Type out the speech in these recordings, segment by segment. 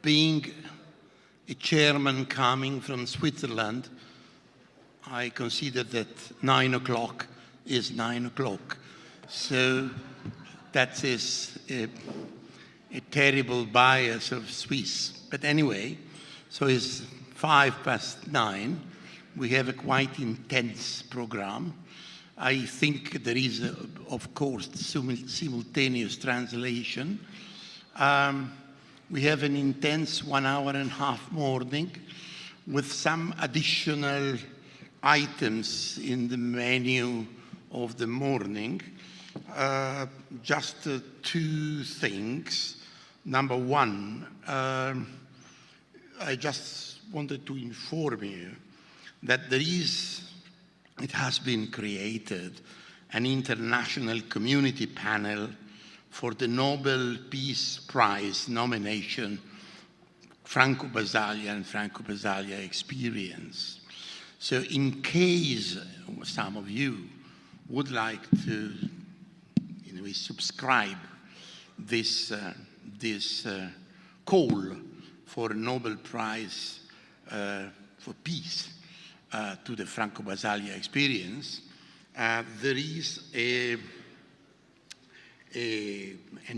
being a chairman coming from Switzerland, I consider that 9 o'clock is 9 o'clock. So that is a terrible bias of Swiss. But anyway, so it's 9:05. We have a quite intense program. I think there is, of course, simultaneous translation. We have an intense 1 hour and a half morning with some additional items in the menu of the morning. Just two things. Number one, I just wanted to inform you that it has been created an international community panel for the Nobel Peace Prize nomination, Franco Basaglia and Franco Basaglia Experience. So in case some of you would like to subscribe this call for a Nobel Prize for Peace to the Franco Basaglia Experience, there is an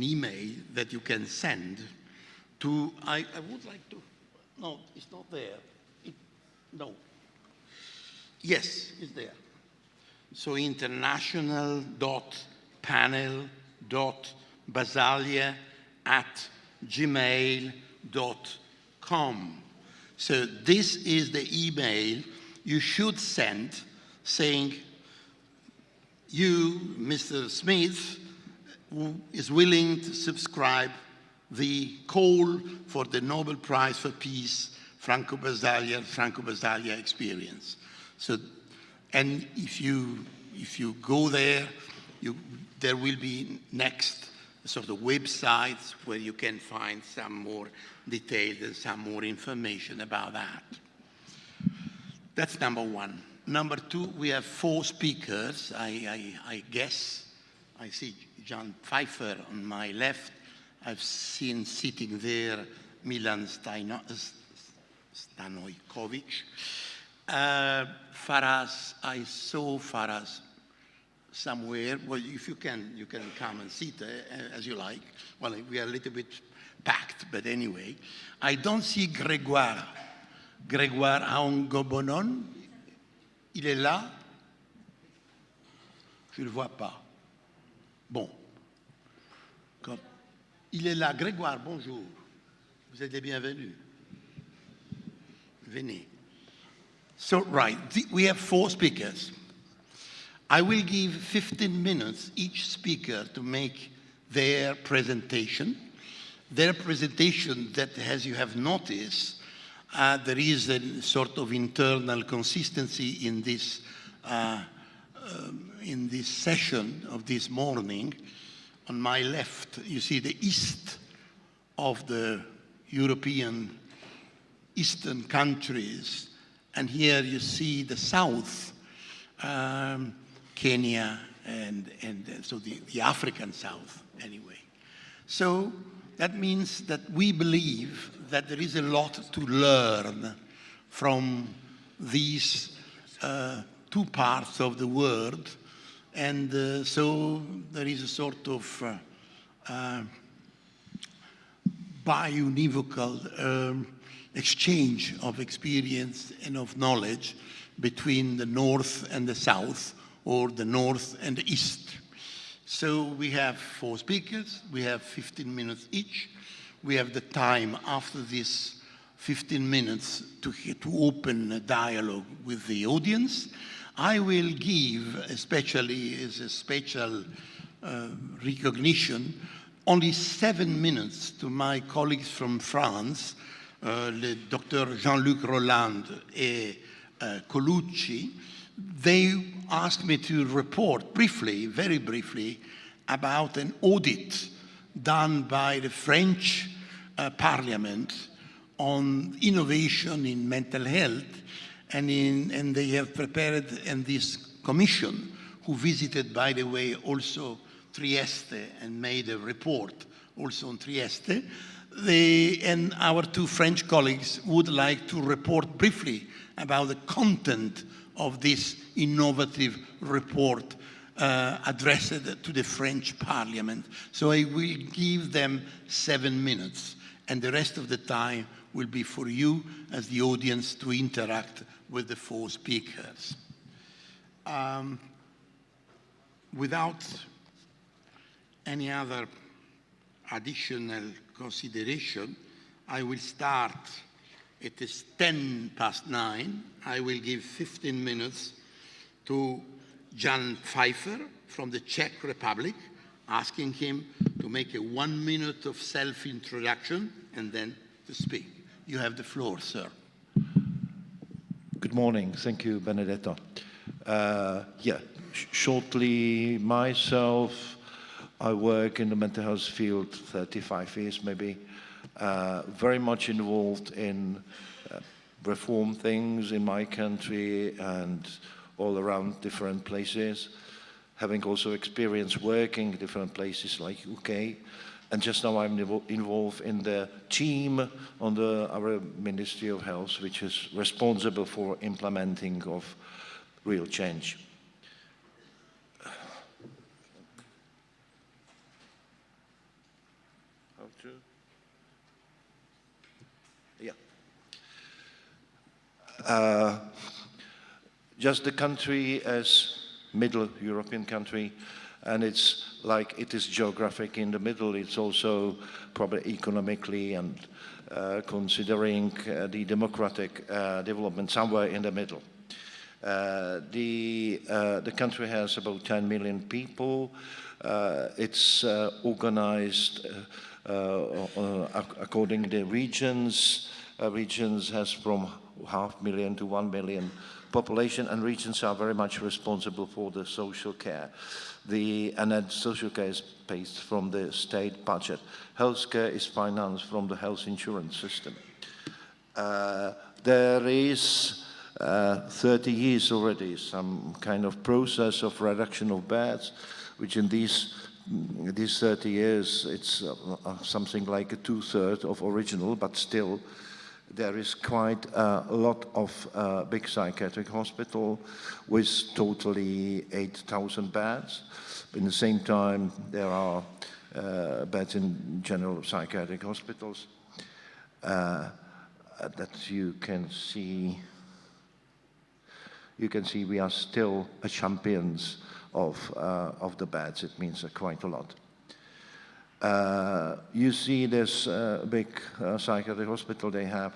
email that you can send to, I would like to, no, it's not there. No. Yes, it's there. So international.panel.basaglia@gmail.com. So this is the email you should send saying, you, Mr. Smith, who is willing to subscribe the call for the Nobel Prize for Peace, Franco Basaglia Experience. So, and if you go there, there will be next sort of websites where you can find some more details and some more information about that. That's number one. Number two, we have 4 speakers. I guess I see John Pfeiffer on my left. I've seen sitting there Milan Stanojkovic. Faraz, I saw Faraz somewhere. Well, if you can come and sit as you like. Well, we are a little bit packed, but anyway. I don't see Grégoire. Grégoire Aongobonon. Il est là? Je ne le vois pas. Bon. Il est là. Grégoire, bonjour. Vous êtes les bienvenus. Venez. So, right, we have 4 speakers. I will give 15 minutes each speaker to make their presentation. Their presentation that, as you have noticed, there is a sort of internal consistency in this session of this morning. On my left, you see the east of the European eastern countries. And here you see the south, Kenya, and so the African south, anyway. So that means that we believe that there is a lot to learn from these 2 parts of the world. And so there is a sort of biunivocal exchange of experience and of knowledge between the North and the South, or the North and the East. So we have 4 speakers. We have 15 minutes each. We have the time after this 15 minutes to open a dialogue with the audience. I will give, especially as a special recognition, only 7 minutes to my colleagues from France, Dr. Jean-Luc Roland and Colucci. They asked me to report briefly, very briefly, about an audit done by the French Parliament on innovation in mental health, and they have prepared this commission, who visited, by the way, also Trieste and made a report also on Trieste. And our two French colleagues would like to report briefly about the content of this innovative report addressed to the French Parliament. So I will give them 7 minutes, and the rest of the time will be for you as the audience to interact with the 4 speakers. Without any other additional consideration, I will start. It is 9:10. I will give 15 minutes to Jan Pfeiffer from the Czech Republic, asking him to make a 1 minute of self-introduction and then to speak. You have the floor, sir. Good morning. Thank you, Benedetto. Shortly myself, I work in the mental health field 35 years maybe, very much involved in reform things in my country and all around different places, having also experience working in different places like UK. And just now I'm involved in the team on our Ministry of Health, which is responsible for implementing of real change. Just the country as middle European country, and it's like it is geographic in the middle, it's also probably economically and considering the democratic development somewhere in the middle. The country has about 10 million people. It's organized according to the regions. Regions has from 500,000 to 1 million population, and regions are very much responsible for the social care. And then social care is paid from the state budget. Healthcare is financed from the health insurance system. There is 30 years already some kind of process of reduction of beds, which in these 30 years, it's something like a 2/3 of original, but still there is quite a lot of big psychiatric hospital with totally 8,000 beds. In the same time, there are beds in general psychiatric hospitals that you can see. You can see we are still champions of the beds. It means quite a lot. You see this big psychiatric hospital, they have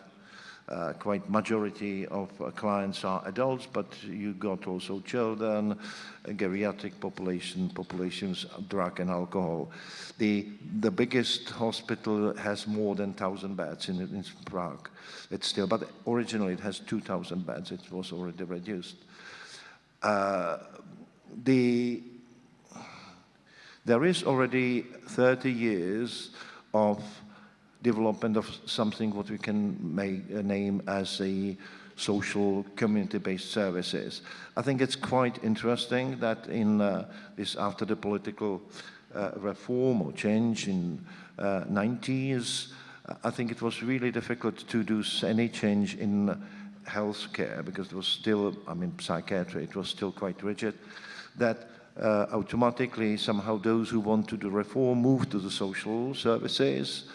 quite majority of clients are adults, but you got also children, geriatric populations, drug and alcohol. The biggest hospital has more than 1,000 beds in Prague. It's still, but originally it has 2,000 beds. It was already reduced. There is already 30 years of development of something what we can name as a social community-based services. I think it's quite interesting that in this after the political reform or change in 90s, I think it was really difficult to do any change in healthcare because it was still, psychiatry, it was still quite rigid, that automatically somehow those who want to do reform move to the social services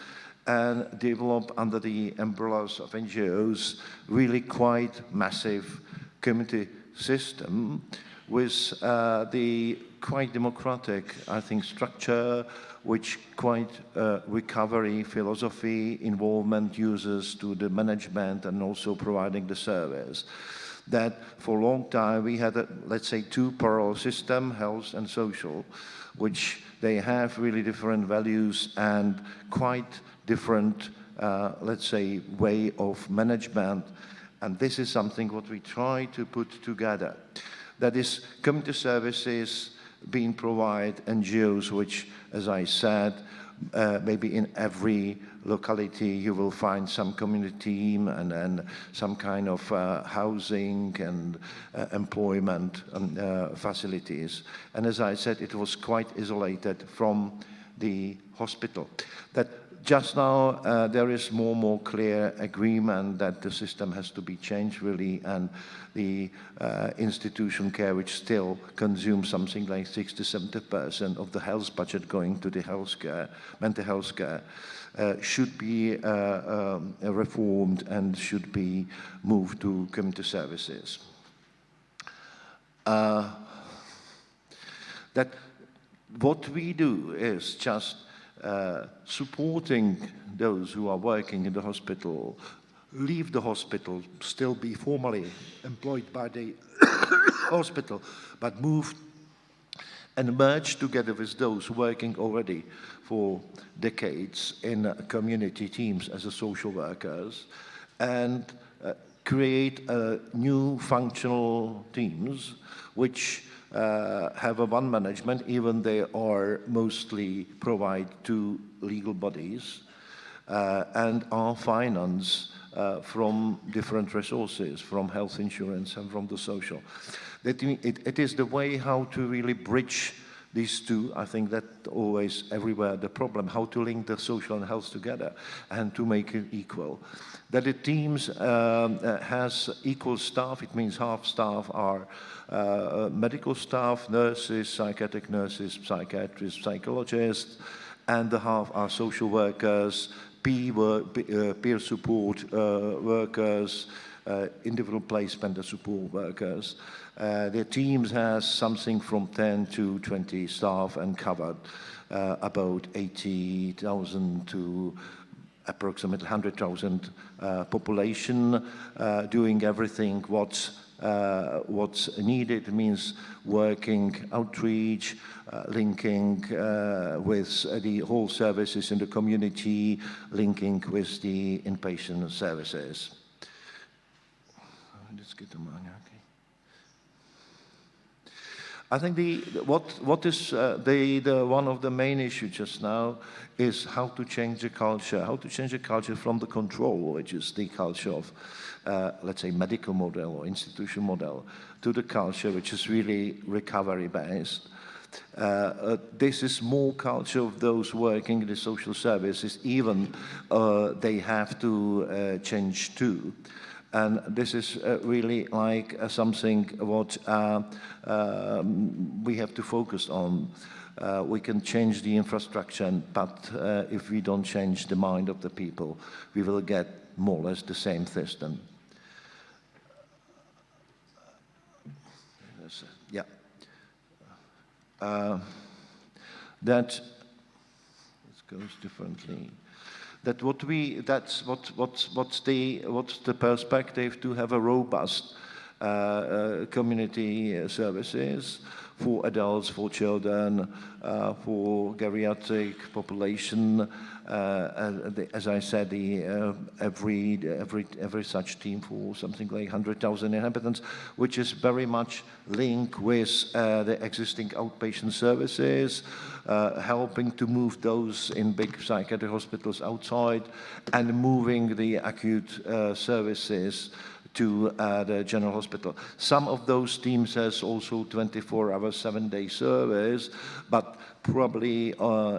and develop under the umbrellas of NGOs really quite massive community system with the quite democratic, I think, structure, which quite recovery philosophy, involvement users to the management and also providing the service. That for a long time we had, let's say, 2 parallel systems, health and social, which they have really different values and quite different, let's say, way of management. And this is something what we try to put together. That is community services being provided, NGOs, which, as I said, maybe in every locality you will find some community team and some kind of housing and employment facilities. And as I said, it was quite isolated from the hospital. That just now, there is more and more clear agreement that the system has to be changed, really, and the institution care, which still consumes something like 60-70% of the health budget going to the healthcare, mental health care, should be reformed and should be moved to community services. That what we do is just supporting those who are working in the hospital, leave the hospital, still be formally employed by the hospital, but move and merge together with those working already for decades in community teams as a social workers, and create new functional teams which have a one management, even they are mostly provide to legal bodies and are financed from different resources, from health insurance and from the social. It is the way how to really bridge these two. I think that always everywhere the problem, how to link the social and health together and to make it equal. That the teams has equal staff, it means half staff are medical staff, nurses, psychiatric nurses, psychiatrists, psychologists, and the half are social workers, peer support workers, individual placement support workers. The teams has something from 10 to 20 staff and covered about 80,000 to approximately 100,000 population, doing everything what's needed. It means working outreach, linking with the whole services in the community, linking with the inpatient services. Let's get the money, okay. I think what is the one of the main issues just now is how to change the culture from the control, which is the culture of, let's say, medical model or institution model, to the culture which is really recovery based. This is more culture of those working in the social services, even they have to change too. And this is really like something what we have to focus on. We can change the infrastructure, but if we don't change the mind of the people, we will get more or less the same system. Yeah. That goes differently. What's the perspective to have a robust community services for adults, for children, for geriatric population. As I said, every such team for something like 100,000 inhabitants, which is very much linked with the existing outpatient services, helping to move those in big psychiatric hospitals outside, and moving the acute services to the general hospital. Some of those teams has also 24-hour, 7-day service, but probably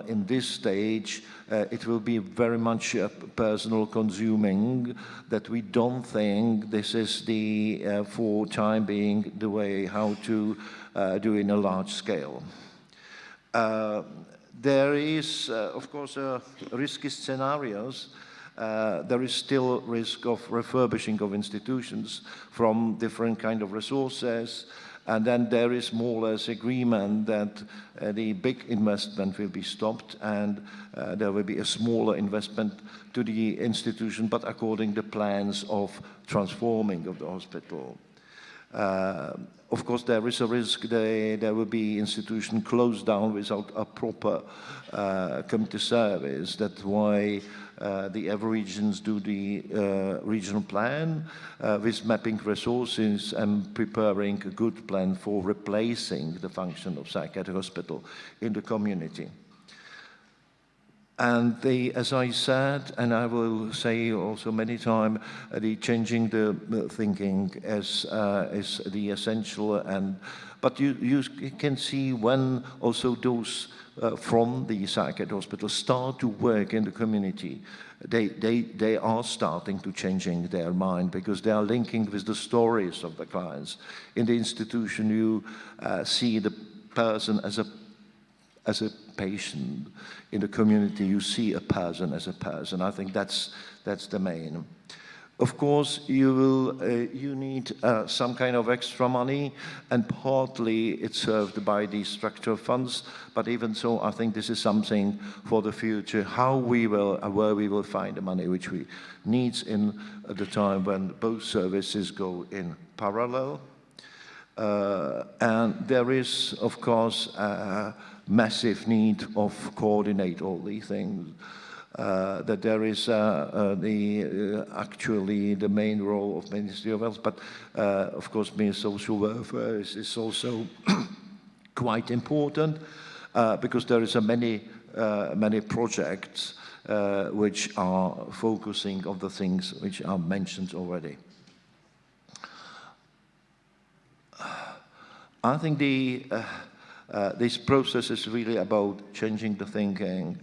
in this stage, it will be very much personal consuming, that we don't think this is the, for time being, the way how to do in a large scale. There is, of course, risky scenarios. There is still risk of refurbishing of institutions from different kind of resources, and then there is more or less agreement that the big investment will be stopped, and there will be a smaller investment to the institution, but according to plans of transforming of the hospital. Of course, there is a risk there will be institution closed down without a proper community service. That's why the every regions do the regional plan with mapping resources and preparing a good plan for replacing the function of psychiatric hospital in the community. And as I said, and I will say also many times, the changing the thinking is the essential. But you can see when also those from the psychiatric hospital start to work in the community, they are starting to changing their mind because they are linking with the stories of the clients. In the institution, you see the person as a patient. In the community, you see a person as a person. I think that's the main. Of course, you need some kind of extra money, and partly it's served by these structural funds. But even so, I think this is something for the future, where we will find the money which we need in the time when both services go in parallel. And there is, of course, a massive need of coordinate all these things. That there is actually the main role of Ministry of Health, but of course, Ministry of Social Welfare is also quite important because there is many projects which are focusing on the things which are mentioned already. I think this process is really about changing the thinking,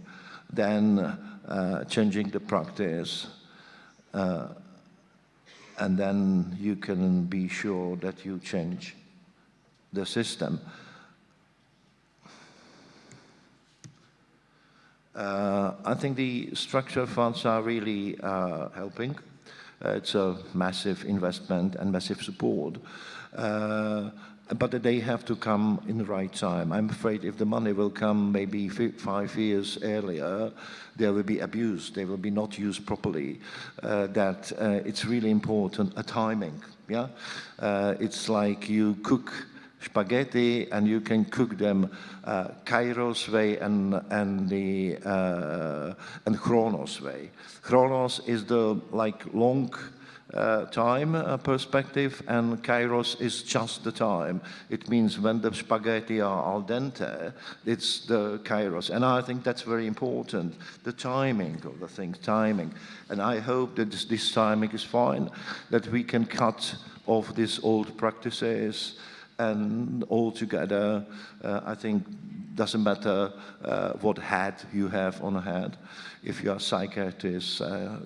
then changing the practice, and then you can be sure that you change the system. I think the structural funds are really helping. It's a massive investment and massive support. But they have to come in the right time. I'm afraid if the money will come maybe 5 years earlier, they will be abused. They will be not used properly. That it's really important, a timing. Yeah, it's like you cook spaghetti and you can cook them Kairos way and Chronos way. Chronos is the long time perspective, and Kairos is just the time. It means when the spaghetti are al dente, it's the Kairos. And I think that's very important, the timing of the thing, timing. And I hope that this timing is fine, that we can cut off these old practices, and altogether, I think doesn't matter what hat you have on a head. If you're a psychiatrist,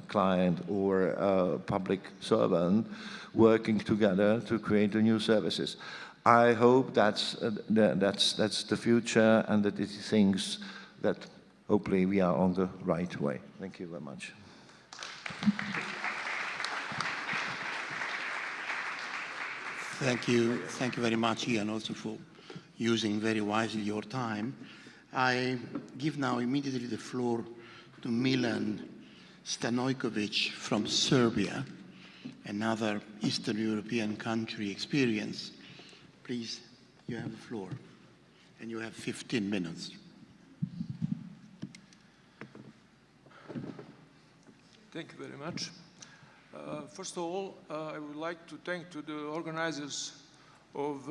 client, or a public servant, working together to create the new services. I hope that's the future, and that it thinks that hopefully we are on the right way. Thank you very much. Thank you very much, Ian, also for using very wisely your time. I give now immediately the floor to Milan Stanojkovic from Serbia, another Eastern European country experience. Please, you have the floor, and you have 15 minutes. Thank you very much. First of all, I would like to thank to the organizers of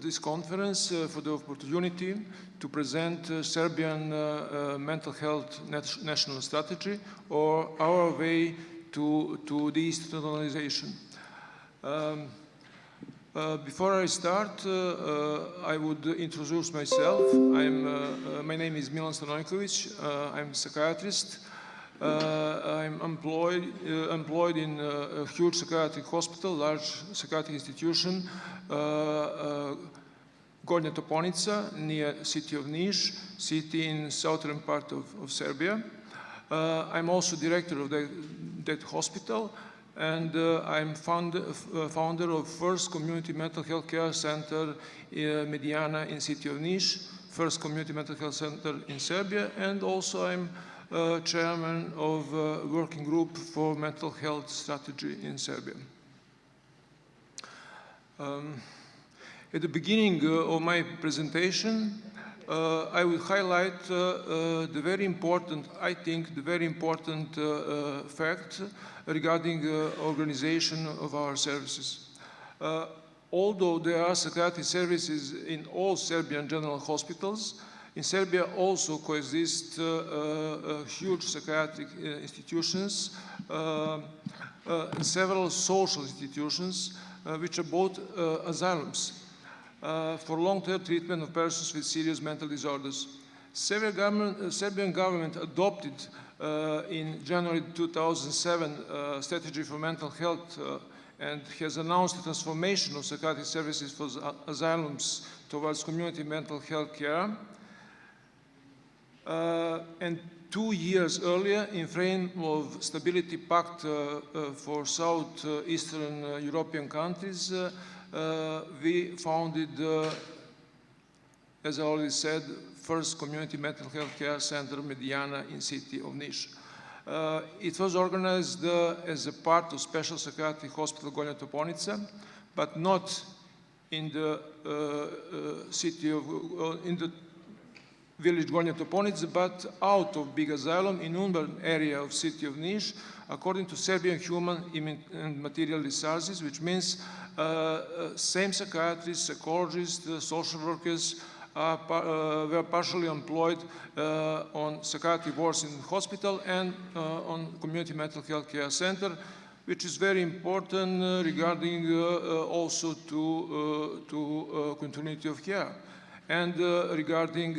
this conference for the opportunity to present Serbian mental health national strategy, or our way to deinstitutionalization. Before I start, I would introduce myself. My name is Milan Stanojkovic. I'm a psychiatrist. I'm employed in a huge psychiatric hospital, large psychiatric institution, Gornja Toponica, near city of Niš, city in southern part of Serbia. I'm also director of that hospital, and I'm founder of first community mental health care center Mediana in city of Niš, first community mental health center in Serbia, and also I'm chairman of working group for mental health strategy in Serbia. At the beginning of my presentation, I will highlight the very important fact regarding organization of our services. Although there are psychiatric services in all Serbian general hospitals, in Serbia also coexist huge psychiatric institutions, several social institutions, which are both asylums. for long-term treatment of persons with serious mental disorders. Serbian government adopted in January 2007 strategy for mental health and has announced the transformation of psychiatric services for asylums towards community mental health care. And 2 years earlier, in frame of Stability Pact for Southeastern European countries, we founded, as I already said, first community mental health care center, Mediana, in city of Niš. It was organized as a part of Special Psychiatric Hospital Gornja Toponica, but not in the city of, in the village Gornja Toponica, but out of big asylum in urban area of city of Niš, according to Serbian Human and Material Resources, which means same psychiatrists, psychologists, social workers were partially employed on psychiatric wards in hospital and on community mental health care center, which is very important regarding also to continuity of care and regarding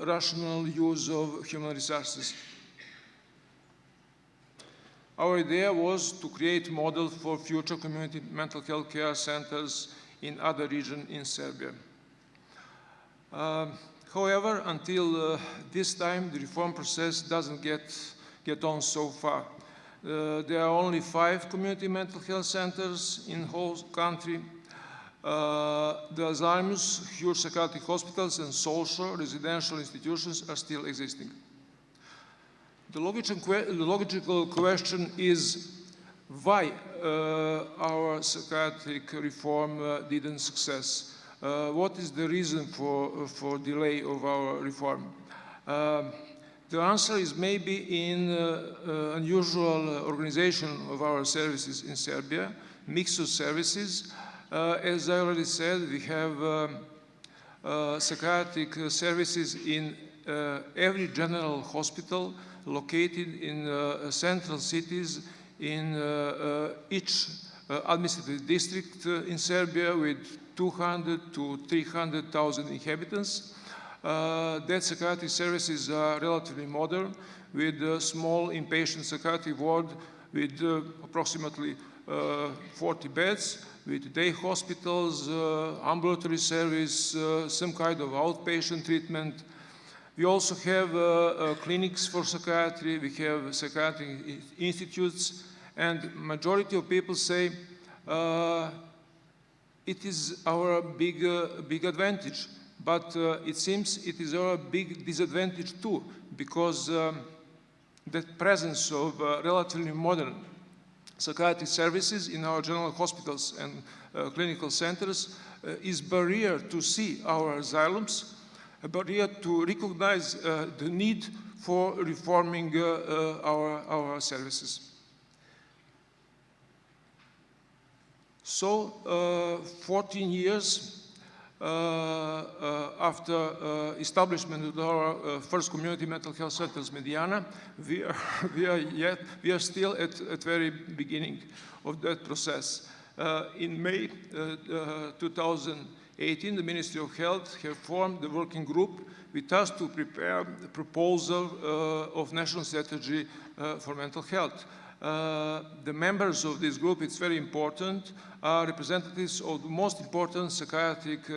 rational use of human resources. Our idea was to create a model for future community mental health care centers in other regions in Serbia. However, until this time, the reform process doesn't get on so far. There are only 5 community mental health centers in the whole country. The asylums, huge psychiatric hospitals, and social residential institutions are still existing. The logical question is why our psychiatric reform didn't success. What is the reason for delay of our reform? The answer is maybe in unusual organization of our services in Serbia, mix of services. As I already said, we have psychiatric services in every general hospital located in central cities in each administrative district in Serbia with 200 to 300,000 inhabitants. That psychiatric services are relatively modern with a small inpatient psychiatric ward with approximately 40 beds, with day hospitals, ambulatory service, some kind of outpatient treatment. We also have clinics for psychiatry, we have psychiatric institutes, and majority of people say it is our big advantage, but it seems it is our big disadvantage too, because the presence of relatively modern psychiatric services in our general hospitals and clinical centers is barrier to see our asylums, a barrier to recognize the need for reforming our services. So, 14 years after establishment of our first community mental health centers, Mediana, we are still at very beginning of that process. In May 2018, the Ministry of Health have formed the working group with us to prepare the proposal of national strategy for mental health. The members of this group, it's very important, are representatives of the most important psychiatric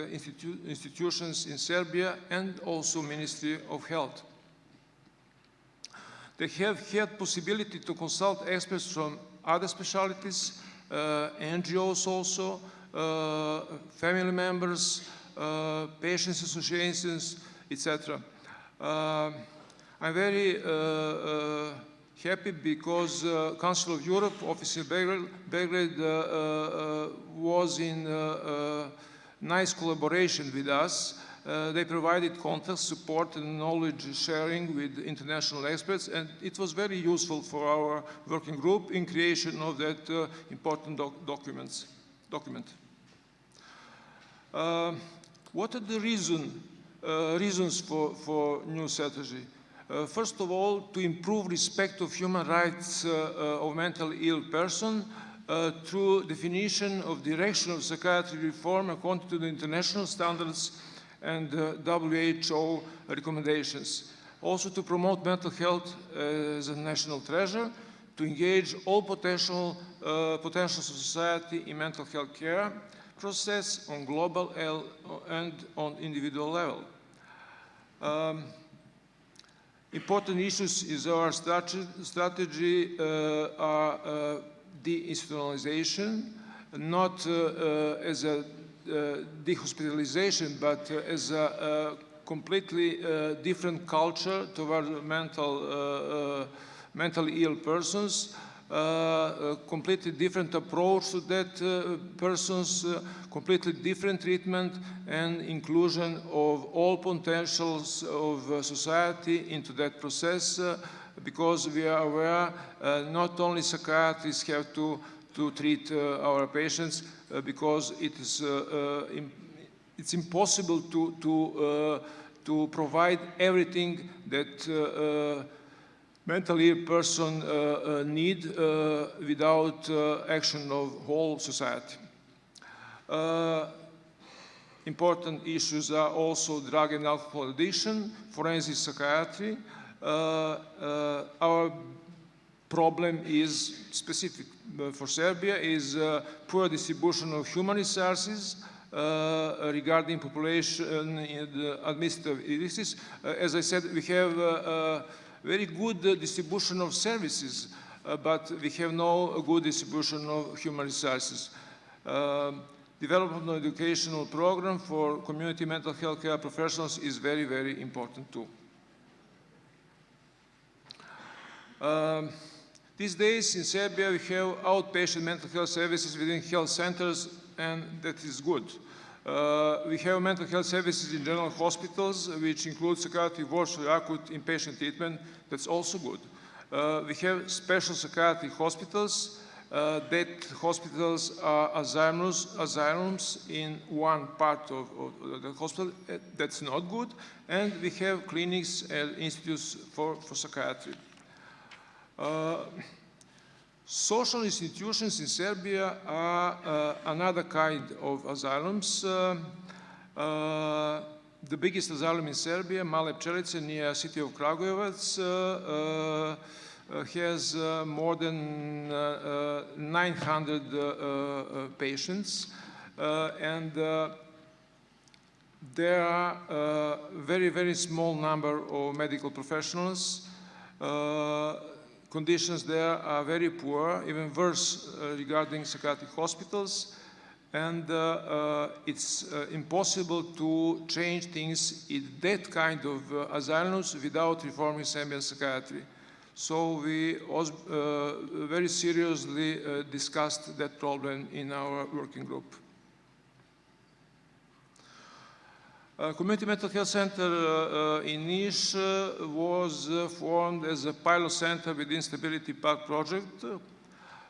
institutions in Serbia and also Ministry of Health. They have had possibility to consult experts from other specialties, NGOs also, family members, patients associations, etc. I'm very happy because Council of Europe, office in Belgrade, was in nice collaboration with us. They provided contact, support, and knowledge sharing with international experts, and it was very useful for our working group in creation of that important document. What are the reasons for new strategy? First of all, to improve respect of human rights of mentally ill person through definition of direction of psychiatry reform according to the international standards and WHO recommendations. Also to promote mental health as a national treasure, to engage all potential society in mental health care process on global and on individual level. Important issues is our strategy are deinstitutionalization, not as a dehospitalization, but as a completely different culture toward mentally ill persons, a completely different approach to that persons, completely different treatment and inclusion of all potentials of society into that process, because we are aware not only psychiatrists have to treat our patients, because it's impossible to provide everything that mentally ill person need without action of whole society. Important issues are also drug and alcohol addiction, forensic psychiatry. Our problem is specific for Serbia is poor distribution of human resources regarding population and administrative resources. As I said, we have very good distribution of services, but we have no good distribution of human resources. Development of educational program for community mental health care professionals is very, very important too. These days in Serbia we have outpatient mental health services within health centers, and that is good. We have mental health services in general hospitals, which include psychiatric wards for acute inpatient treatment. That's also good. We have special psychiatric hospitals. That hospitals are asylums in one part of the hospital. That's not good. And we have clinics and institutes for psychiatry. Social institutions in Serbia are another kind of asylums. The biggest asylum in Serbia, Male Pčelice, near city of Kragujevac, has more than 900 patients, and there are a very, very small number of medical professionals. Conditions there are very poor, even worse regarding psychiatric hospitals, and it's impossible to change things in that kind of asylums without reforming Serbian psychiatry. So we very seriously discussed that problem in our working group. Community Mental Health Center in Niš was formed as a pilot center within Stability Park project.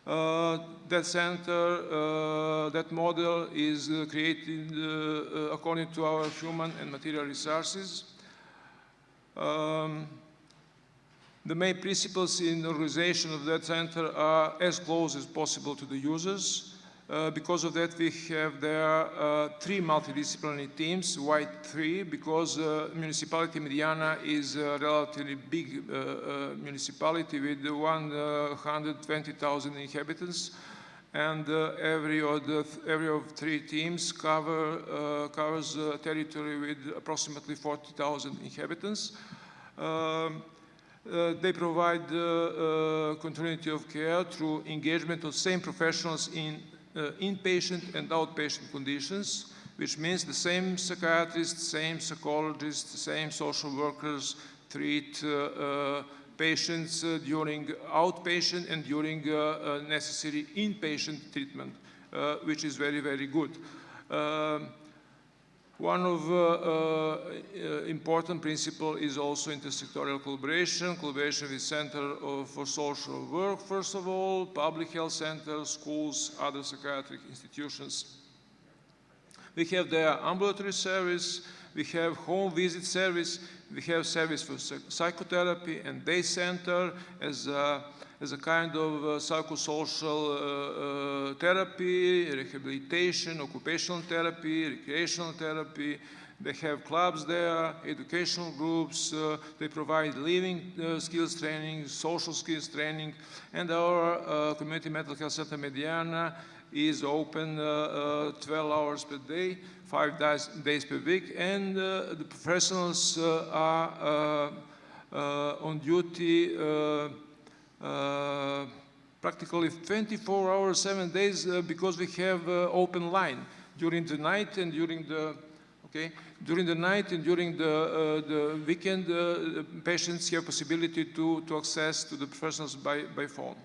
That center, that model is created according to our human and material resources. The main principles in the organization of that center are as close as possible to the users. Because of that, we have there 3 multidisciplinary teams. Why 3? Because municipality Mediana is a relatively big municipality with 120,000 inhabitants, and every of 3 teams covers territory with approximately 40,000 inhabitants. They provide continuity of care through engagement of same professionals in inpatient and outpatient conditions, which means the same psychiatrists, same psychologists, same social workers treat patients during outpatient and during necessary inpatient treatment, which is very, very good. One of important principle is also intersectorial collaboration with Center for Social Work, first of all, public health centers, schools, other psychiatric institutions. We have their ambulatory service, We have home visit service. We have service for psychotherapy and day center as a kind of psychosocial therapy, rehabilitation, occupational therapy, recreational therapy. They have clubs there, educational groups. They provide living skills training, social skills training. And our community mental health center Mediana is open 12 hours per day, 5 days per week. And the professionals are on duty practically 24 hours, 7 days, because we have open line during the night and during the weekend. Patients have possibility to access to the professionals by phone.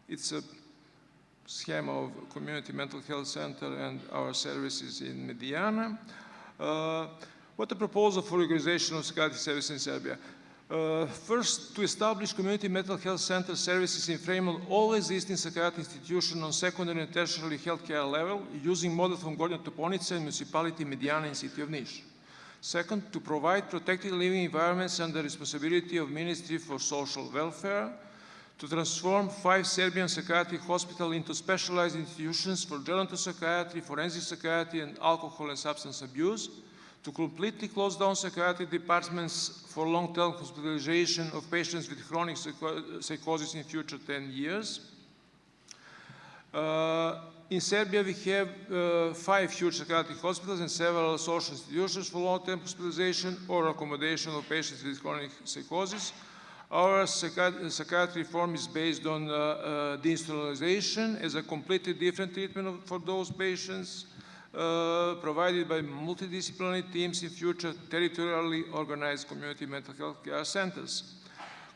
It's a scheme of community mental health center and our services in Mediana. What a proposal for organization of psychiatric services in Serbia. First, to establish community mental health center services in frame of all existing psychiatric institutions on secondary and tertiary healthcare level, using model from Gornja Toponica and municipality Mediana in city of Niš. Second, to provide protected living environments under responsibility of Ministry for Social Welfare. To transform 5 Serbian psychiatric hospitals into specialized institutions for gerontopsychiatry, forensic psychiatry, and alcohol and substance abuse. To completely close down psychiatric departments for long-term hospitalization of patients with chronic psychosis in future 10 years. In Serbia, we have 5 huge psychiatric hospitals and several social institutions for long-term hospitalization or accommodation of patients with chronic psychosis. Our psychiatry reform is based on deinstitutionalization as a completely different treatment for those patients, provided by multidisciplinary teams in future territorially organized community mental health care centers.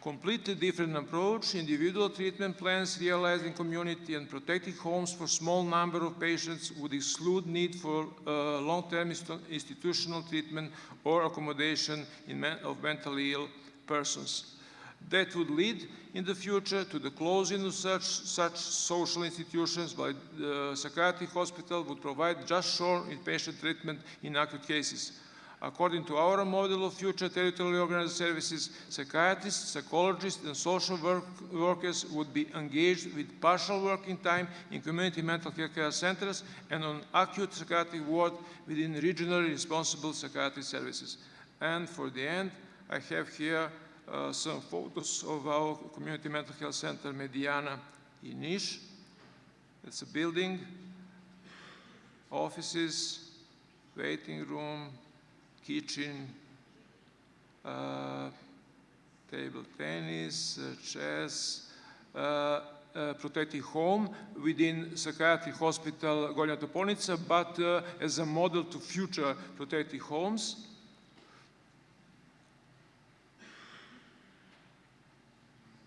Completely different approach, individual treatment plans realized in community and protected homes for small number of patients would exclude need for long-term institutional treatment or accommodation of mentally ill persons. That would lead in the future to the closing of such social institutions, while the psychiatric hospital would provide just short inpatient treatment in acute cases. According to our model of future territorially organized services, psychiatrists, psychologists, and social workers would be engaged with partial working time in community mental health care centers and on acute psychiatric ward within regionally responsible psychiatric services. And for the end, I have here some photos of our community mental health center Mediana in Niš. It's a building, offices, waiting room, kitchen, table tennis, chess, protected home within psychiatric hospital Gornja Toponica, but as a model to future protected homes.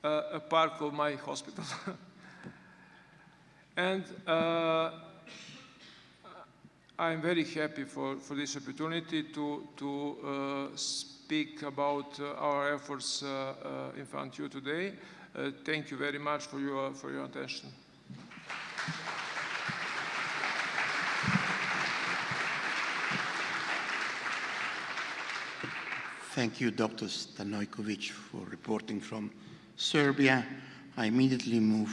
A part of my hospital. And I'm very happy for this opportunity to speak about our efforts in front of you today. Thank you very much for your attention. Thank you, Dr. Stanojkovic, for reporting from Serbia. I immediately move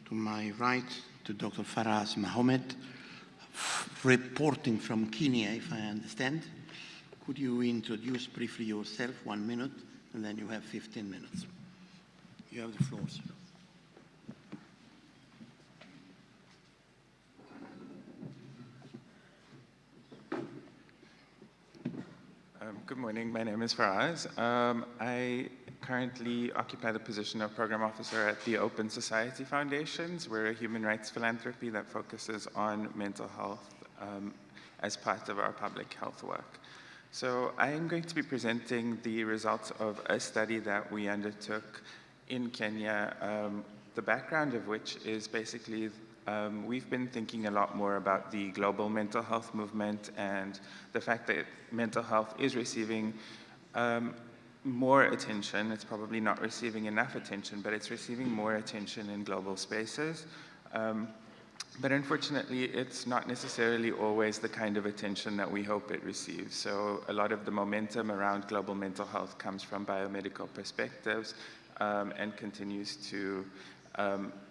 to my right to Dr. Faraz Mohammed, reporting from Kenya, if I understand. Could you introduce briefly yourself, 1 minute, and then you have 15 minutes. You have the floor, sir. Good morning, my name is Faraz. I currently occupy the position of Program Officer at the Open Society Foundations. We're a human rights philanthropy that focuses on mental health as part of our public health work. So I'm going to be presenting the results of a study that we undertook in Kenya, the background of which is basically we've been thinking a lot more about the global mental health movement and the fact that mental health is receiving more attention. It's probably not receiving enough attention, but it's receiving more attention in global spaces. But unfortunately, it's not necessarily always the kind of attention that we hope it receives. So a lot of the momentum around global mental health comes from biomedical perspectives and continues to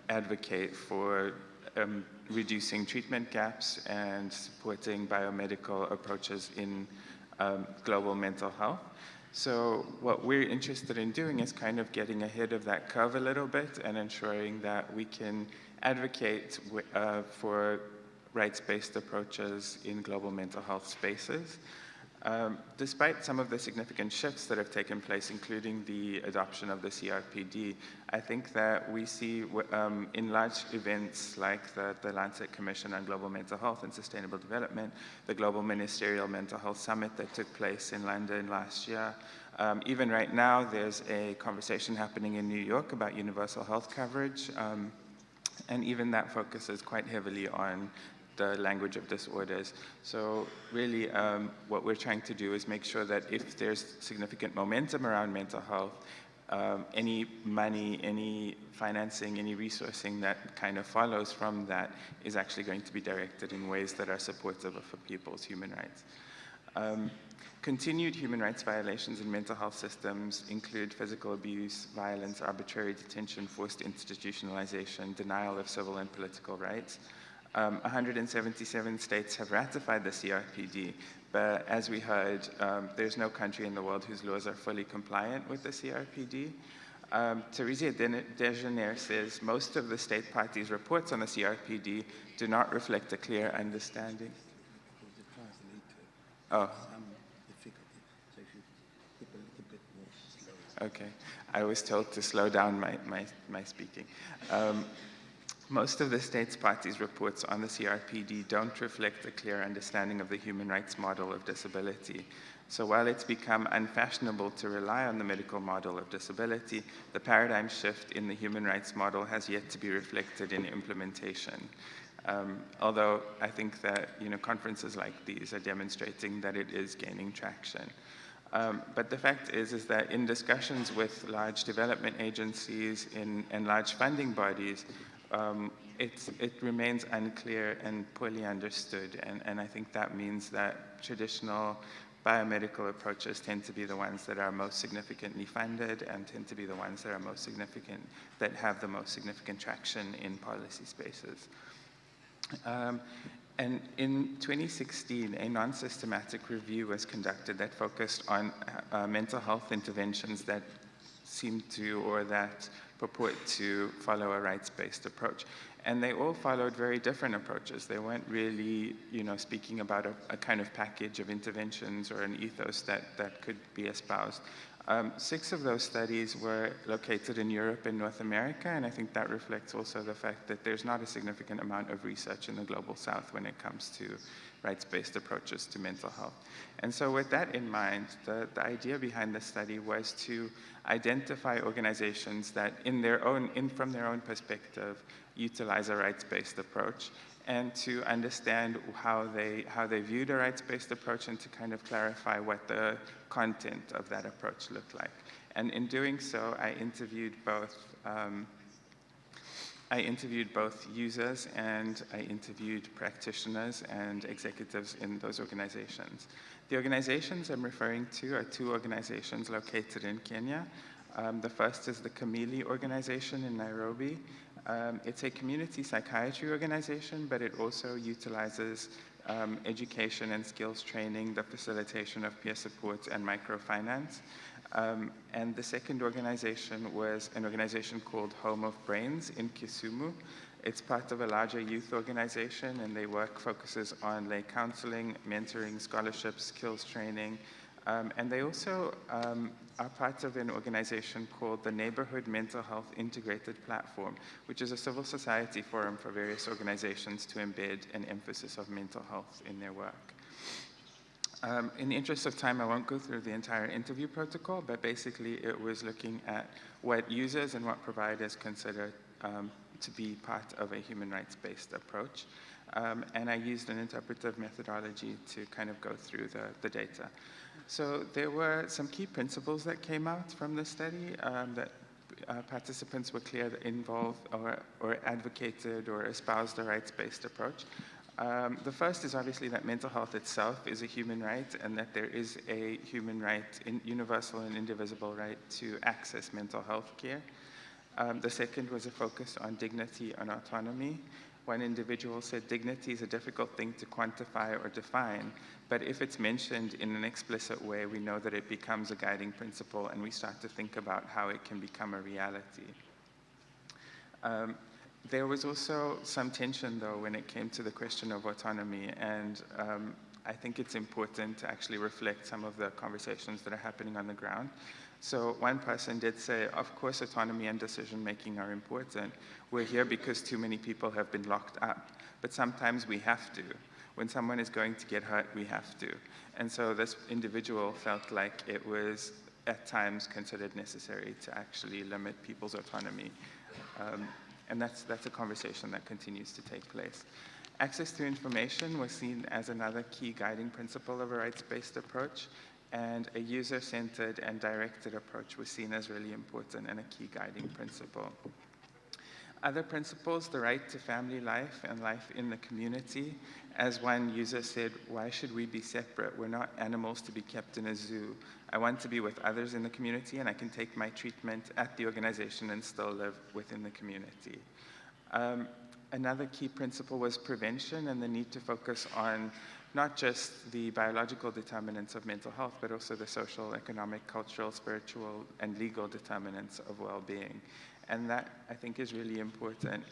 advocate for reducing treatment gaps and supporting biomedical approaches in global mental health. So what we're interested in doing is kind of getting ahead of that curve a little bit and ensuring that we can advocate for rights-based approaches in global mental health spaces. Despite some of the significant shifts that have taken place, including the adoption of the CRPD, I think that we see in large events like the Lancet Commission on Global Mental Health and Sustainable Development, the Global Ministerial Mental Health Summit that took place in London last year. Even right now, there's a conversation happening in New York about universal health coverage, and even that focuses quite heavily on the language of disorders. So really what we're trying to do is make sure that if there's significant momentum around mental health, any money, any financing, any resourcing that kind of follows from that is actually going to be directed in ways that are supportive of people's human rights. Continued human rights violations in mental health systems include physical abuse, violence, arbitrary detention, forced institutionalization, denial of civil and political rights. 177 states have ratified the CRPD, but as we heard, there's no country in the world whose laws are fully compliant with the CRPD. Teresa Degener says most of the state parties' reports on the CRPD do not reflect a clear understanding. Oh. Okay, I was told to slow down my speaking. Most of the states parties' reports on the CRPD don't reflect a clear understanding of the human rights model of disability. So while it's become unfashionable to rely on the medical model of disability, the paradigm shift in the human rights model has yet to be reflected in implementation. Although I think that conferences like these are demonstrating that it is gaining traction. But the fact is that in discussions with large development agencies and large funding bodies, it remains unclear and poorly understood. And I think that means that traditional biomedical approaches tend to be the ones that are most significantly funded and tend to be the ones that are most significant, that have the most significant traction in policy spaces. And in 2016, a non-systematic review was conducted that focused on mental health interventions that seem to or that purport to follow a rights-based approach. And they all followed very different approaches. They weren't really, speaking about a kind of package of interventions or an ethos that could be espoused. 6 of those studies were located in Europe and North America, and I think that reflects also the fact that there's not a significant amount of research in the Global South when it comes to rights-based approaches to mental health. And so with that in mind, the idea behind the study was to identify organizations that from their own perspective, utilize a rights-based approach, and to understand how they viewed a rights-based approach and to kind of clarify what the content of that approach looked like. And in doing so, I interviewed both users and I interviewed practitioners and executives in those organizations. The organizations I'm referring to are 2 organizations located in Kenya. The first is the Kamili organization in Nairobi. It's a community psychiatry organization, but it also utilizes education and skills training, the facilitation of peer support, and microfinance. And the second organization was an organization called Home of Brains in Kisumu. It's part of a larger youth organization, and their work focuses on lay counseling, mentoring, scholarships, skills training. And they also are part of an organization called the Neighborhood Mental Health Integrated Platform, which is a civil society forum for various organizations to embed an emphasis of mental health in their work. In the interest of time, I won't go through the entire interview protocol, but basically it was looking at what users and what providers consider to be part of a human rights-based approach. And I used an interpretive methodology to kind of go through the data. So there were some key principles that came out from the study that participants were clear that involved or advocated or espoused a rights-based approach. The first is obviously that mental health itself is a human right and that there is a human right, universal and indivisible right to access mental health care. The second was a focus on dignity and autonomy. One individual said dignity is a difficult thing to quantify or define, but if it's mentioned in an explicit way, we know that it becomes a guiding principle and we start to think about how it can become a reality. There was also some tension, though, when it came to the question of autonomy, and I think it's important to actually reflect some of the conversations that are happening on the ground. So one person did say, of course, autonomy and decision-making are important. We're here because too many people have been locked up, but sometimes we have to. When someone is going to get hurt, we have to. And so this individual felt like it was, at times, considered necessary to actually limit people's autonomy. And that's a conversation that continues to take place. Access to information was seen as another key guiding principle of a rights-based approach, and a user-centered and directed approach was seen as really important and a key guiding principle. Other principles, the right to family life and life in the community. As one user said, why should we be separate? We're not animals to be kept in a zoo. I want to be with others in the community, and I can take my treatment at the organization and still live within the community. Another key principle was prevention and the need to focus on not just the biological determinants of mental health, but also the social, economic, cultural, spiritual, and legal determinants of well-being. And that, I think, is really important.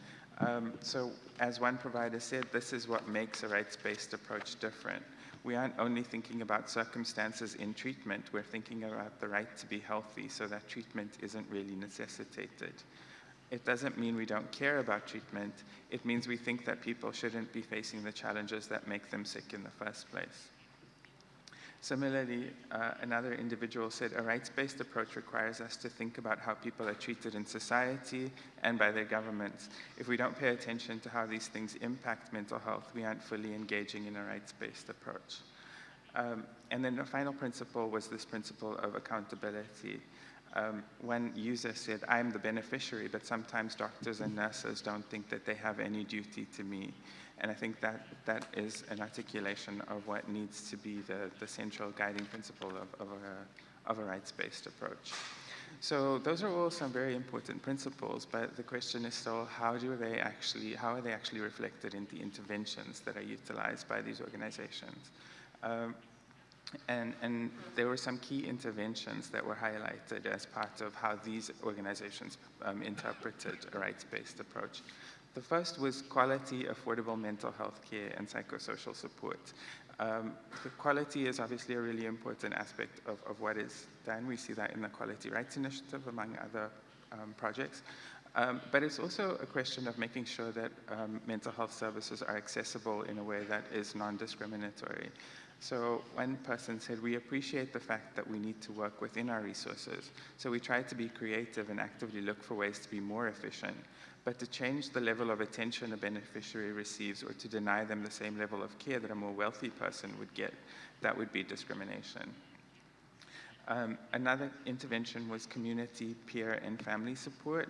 So as one provider said, this is what makes a rights-based approach different. We aren't only thinking about circumstances in treatment, we're thinking about the right to be healthy so that treatment isn't really necessitated. It doesn't mean we don't care about treatment. It means we think that people shouldn't be facing the challenges that make them sick in the first place. Similarly, another individual said, a rights-based approach requires us to think about how people are treated in society and by their governments. If we don't pay attention to how these things impact mental health, we aren't fully engaging in a rights-based approach. And then the final principle was this principle of accountability. One user said, I'm the beneficiary, but sometimes doctors and nurses don't think that they have any duty to me. And I think that is an articulation of what needs to be the central guiding principle of a rights-based approach. So those are all some very important principles, but the question is still, how are they actually reflected in the interventions that are utilized by these organizations? And there were some key interventions that were highlighted as part of how these organizations interpreted a rights-based approach. The first was quality, affordable mental health care and psychosocial support. The quality is obviously a really important aspect of what is done. We see that in the Quality Rights Initiative, among other projects. But it's also a question of making sure that mental health services are accessible in a way that is non-discriminatory. So one person said, we appreciate the fact that we need to work within our resources. So we try to be creative and actively look for ways to be more efficient. But to change the level of attention a beneficiary receives or to deny them the same level of care that a more wealthy person would get, that would be discrimination. Another intervention was community, peer, and family support.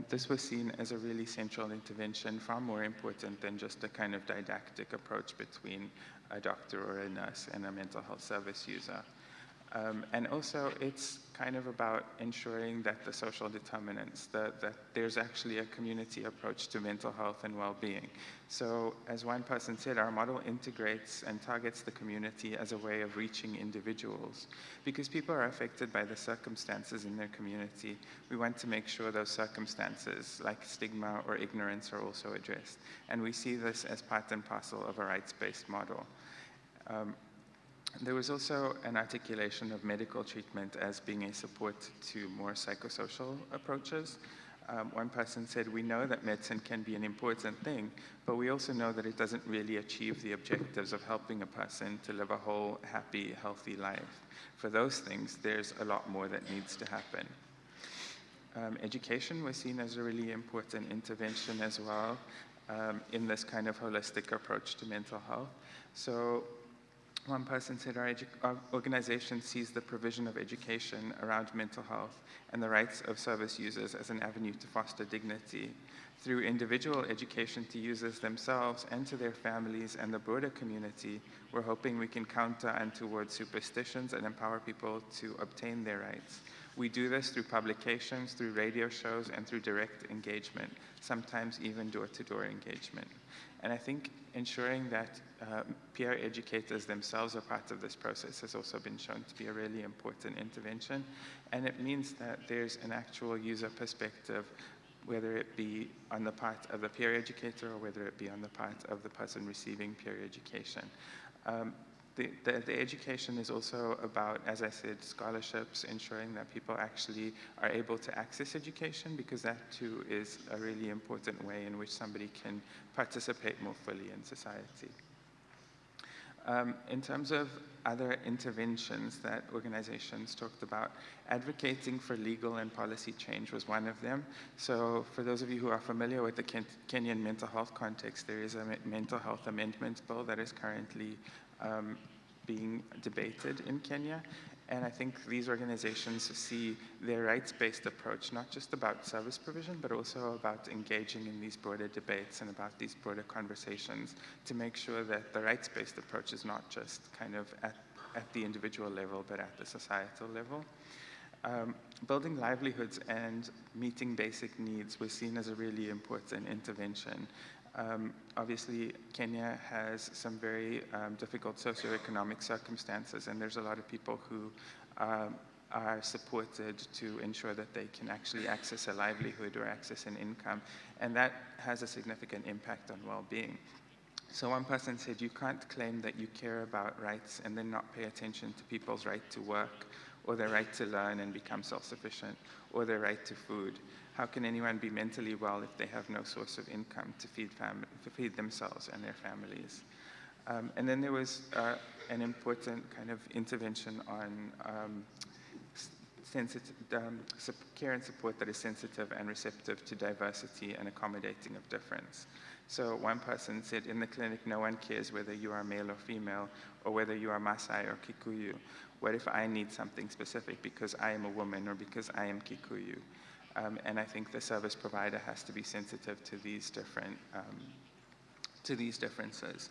This was seen as a really central intervention, far more important than just a kind of didactic approach between a doctor or a nurse and a mental health service user. And also, it's kind of about ensuring that the social determinants, that there's actually a community approach to mental health and well-being. So, as one person said, our model integrates and targets the community as a way of reaching individuals. Because people are affected by the circumstances in their community, we want to make sure those circumstances, like stigma or ignorance, are also addressed. And we see this as part and parcel of a rights-based model. There was also an articulation of medical treatment as being a support to more psychosocial approaches. One person said, we know that medicine can be an important thing, but we also know that it doesn't really achieve the objectives of helping a person to live a whole, happy, healthy life. For those things, there's a lot more that needs to happen. Education was seen as a really important intervention as well in this kind of holistic approach to mental health. So One person said, our organization sees the provision of education around mental health and the rights of service users as an avenue to foster dignity. Through individual education to users themselves and to their families and the broader community, we're hoping we can counter untoward superstitions and empower people to obtain their rights. We do this through publications, through radio shows, and through direct engagement, sometimes even door-to-door engagement. And I think ensuring that peer educators themselves are part of this process has also been shown to be a really important intervention. And it means that there's an actual user perspective, whether it be on the part of the peer educator or whether it be on the part of the person receiving peer education. The education is also about, as I said, scholarships, ensuring that people actually are able to access education, because that too is a really important way in which somebody can participate more fully in society. In terms of other interventions that organizations talked about, advocating for legal and policy change was one of them. So for those of you who are familiar with the Kenyan mental health context, there is a mental health amendment bill that is currently being debated in Kenya. And I think these organizations see their rights-based approach not just about service provision, but also about engaging in these broader debates and about these broader conversations to make sure that the rights-based approach is not just kind of at the individual level, but at the societal level. Building livelihoods and meeting basic needs was seen as a really important intervention. Obviously, Kenya has some very difficult socioeconomic circumstances, and there's a lot of people who are supported to ensure that they can actually access a livelihood or access an income, and that has a significant impact on well-being. So one person said, you can't claim that you care about rights and then not pay attention to people's right to work, or their right to learn and become self-sufficient, or their right to food. How can anyone be mentally well if they have no source of income to feed themselves and their families? And then there was an important kind of intervention on care and support that is sensitive and receptive to diversity and accommodating of difference. So one person said, in the clinic, no one cares whether you are male or female, or whether you are Maasai or Kikuyu. What if I need something specific because I am a woman or because I am Kikuyu? And I think the service provider has to be sensitive to these differences.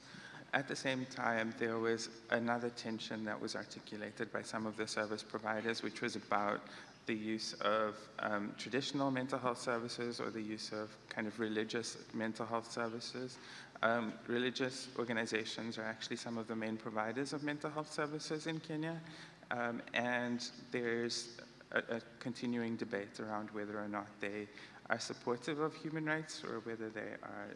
At the same time, there was another tension that was articulated by some of the service providers, which was about the use of traditional mental health services or the use of kind of religious mental health services. Religious organizations are actually some of the main providers of mental health services in Kenya, and there's a continuing debate around whether or not they are supportive of human rights or whether they are,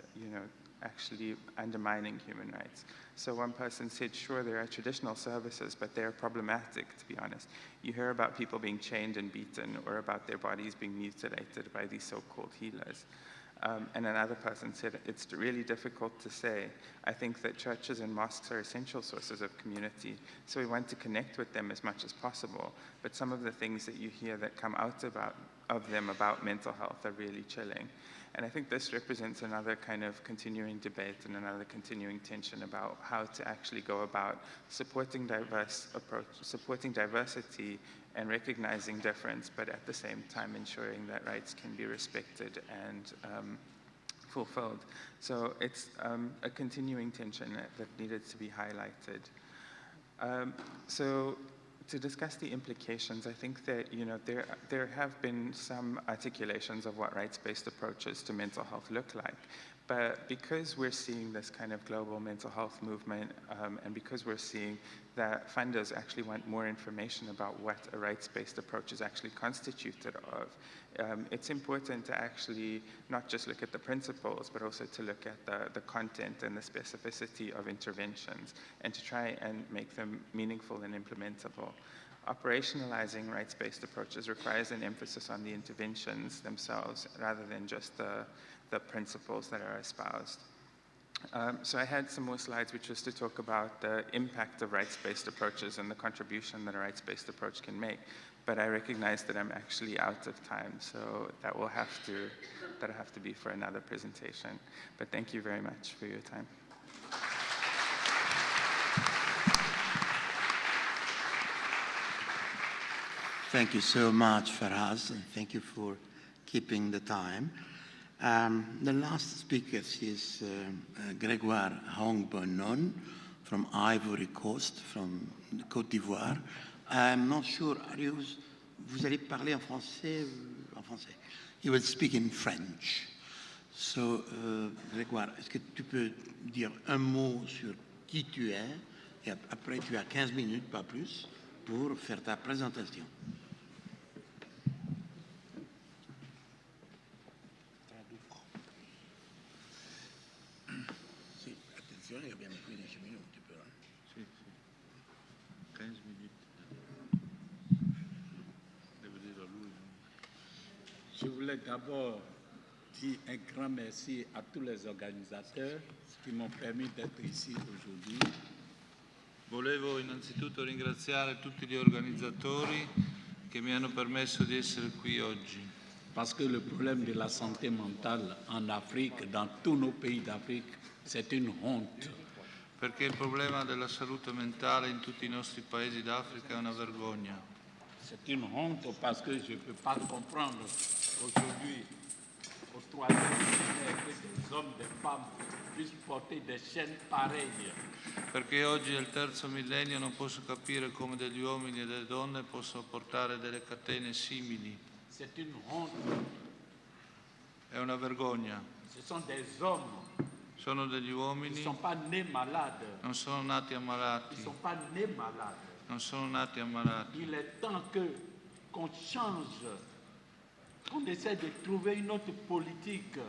actually undermining human rights. So one person said, sure, there are traditional services, but they're problematic, to be honest. You hear about people being chained and beaten, or about their bodies being mutilated by these so-called healers. And another person said, it's really difficult to say. I think that churches and mosques are essential sources of community, so we want to connect with them as much as possible. But some of the things that you hear that come out of them about mental health are really chilling. And I think this represents another kind of continuing debate and another continuing tension about how to actually go about supporting diversity and recognizing difference, but at the same time ensuring that rights can be respected and fulfilled. So it's a continuing tension that needed to be highlighted. So to discuss the implications, I think that there have been some articulations of what rights-based approaches to mental health look like. But because we're seeing this kind of global mental health movement, and because we're seeing that funders actually want more information about what a rights-based approach is actually constituted of, it's important to actually not just look at the principles, but also to look at the content and the specificity of interventions, and to try and make them meaningful and implementable. Operationalizing rights-based approaches requires an emphasis on the interventions themselves rather than just the principles that are espoused. So I had some more slides, which was to talk about the impact of rights-based approaches and the contribution that a rights-based approach can make. But I recognize that I'm actually out of time, so that'll have to be for another presentation. But thank you very much for your time. Thank you so much, Faraz, and thank you for keeping the time. The last speaker is Grégoire Hongbonon from Ivory Coast, from Côte d'Ivoire. I'm not sure, vous allez parler en français? En français. He will speak in French. So, Grégoire, est-ce que tu peux dire un mot sur qui tu es? Et après, tu as 15 minutes, pas plus, pour faire ta présentation. Sì, attenzione che abbiamo 15 minuti però. Sì, sì. 15 minuti. Devo dire a lui. Je voulais d'abord dire un grand merci à tous les organisateurs qui m'ont permis d'être ici aujourd'hui. Volevo innanzitutto ringraziare tutti gli organizzatori che mi hanno permesso di essere qui oggi. Parce que le problème de la santé mentale en Afrique, dans tous nos pays d'Afrique, c'est une honte. Perché il problema della salute mentale in tutti i nostri paesi d'Africa è una vergogna. C'est une honte parce que je ne peux pas comprendre aujourd'hui, au troisième millénaire, que des hommes, des femmes puissent porter des chaînes pareilles. Perché oggi al terzo millennio non posso capire come degli uomini e delle donne possono portare delle catene simili. C'est une honte. È una vergogna. Ce sont des hommes. Sono degli uomini. Ils sont pas nés malades. Non sono nati ammalati. Ils sont pas nés malades. Non sono nati ammalati. Il est temps qu'on change, qu'on essaie de trouver une autre politique.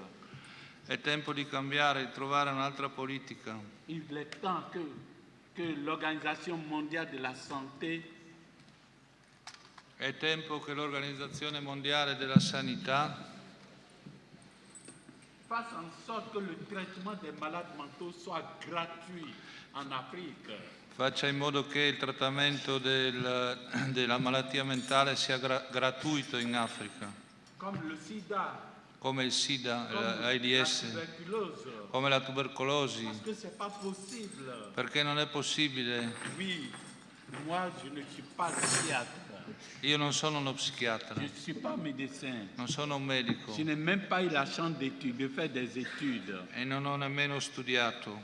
È tempo di cambiare, di trovare un'altra politica. Il est temps que l'Organisation mondiale de la santé. È tempo che l'Organizzazione mondiale della sanità fasse en sorte que le traitement des malades mentaux soit gratuit en Afrique. Faccia in modo che il trattamento della malattia mentale sia gratuito in Africa. Come il SIDA, l'AIDS, come la tubercolosi. Perché non è possibile. Io non sono uno psichiatra. Non sono un medico. Je n'ai même pas eu la chance de faire des études. E non ho nemmeno studiato.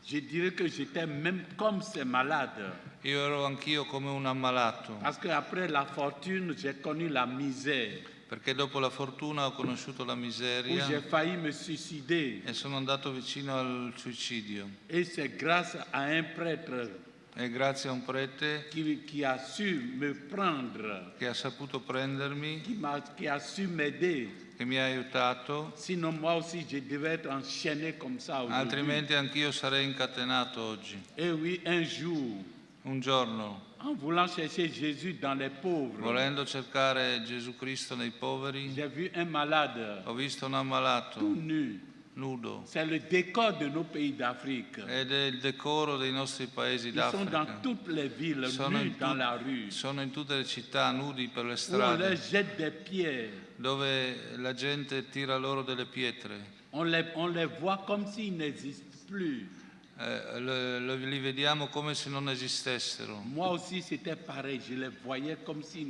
Je dirais que j'étais même comme ces malades. Io ero anch'io come un ammalato. Parce qu'après la fortune, j'ai connu la misère. Perché dopo la fortuna ho conosciuto la miseria. Où j'ai failli me suicider. E sono andato vicino al suicidio. Et c'est grâce à un prêtre. E grazie a un prete qui a su me prendre, che ha saputo prendermi, qui a su m'aider, che mi ha aiutato. Sinon moi aussi je devais être enchaîné comme ça aujourd'hui. Altrimenti anch'io sarei incatenato oggi. Et oui, un jour, un giorno, en voulant chercher Jésus dans les pauvres, volendo cercare Gesù Cristo nei poveri, j'ai vu un malade, ho visto un ammalato, tout nu, nudo. C'est le décor de nos pays d'Afrique. Ed è il decoro dei nostri paesi d'Africa. Ils sont dans toutes les villes, nus dans la rue. Sono in tutte le città nudi per le strade. Où on leur jette des pierres. Dove la gente tira loro delle pietre. On les voit comme s'ils n'existent plus. Li vediamo come se non esistessero. Moi aussi c'était pareil, je les voyais comme si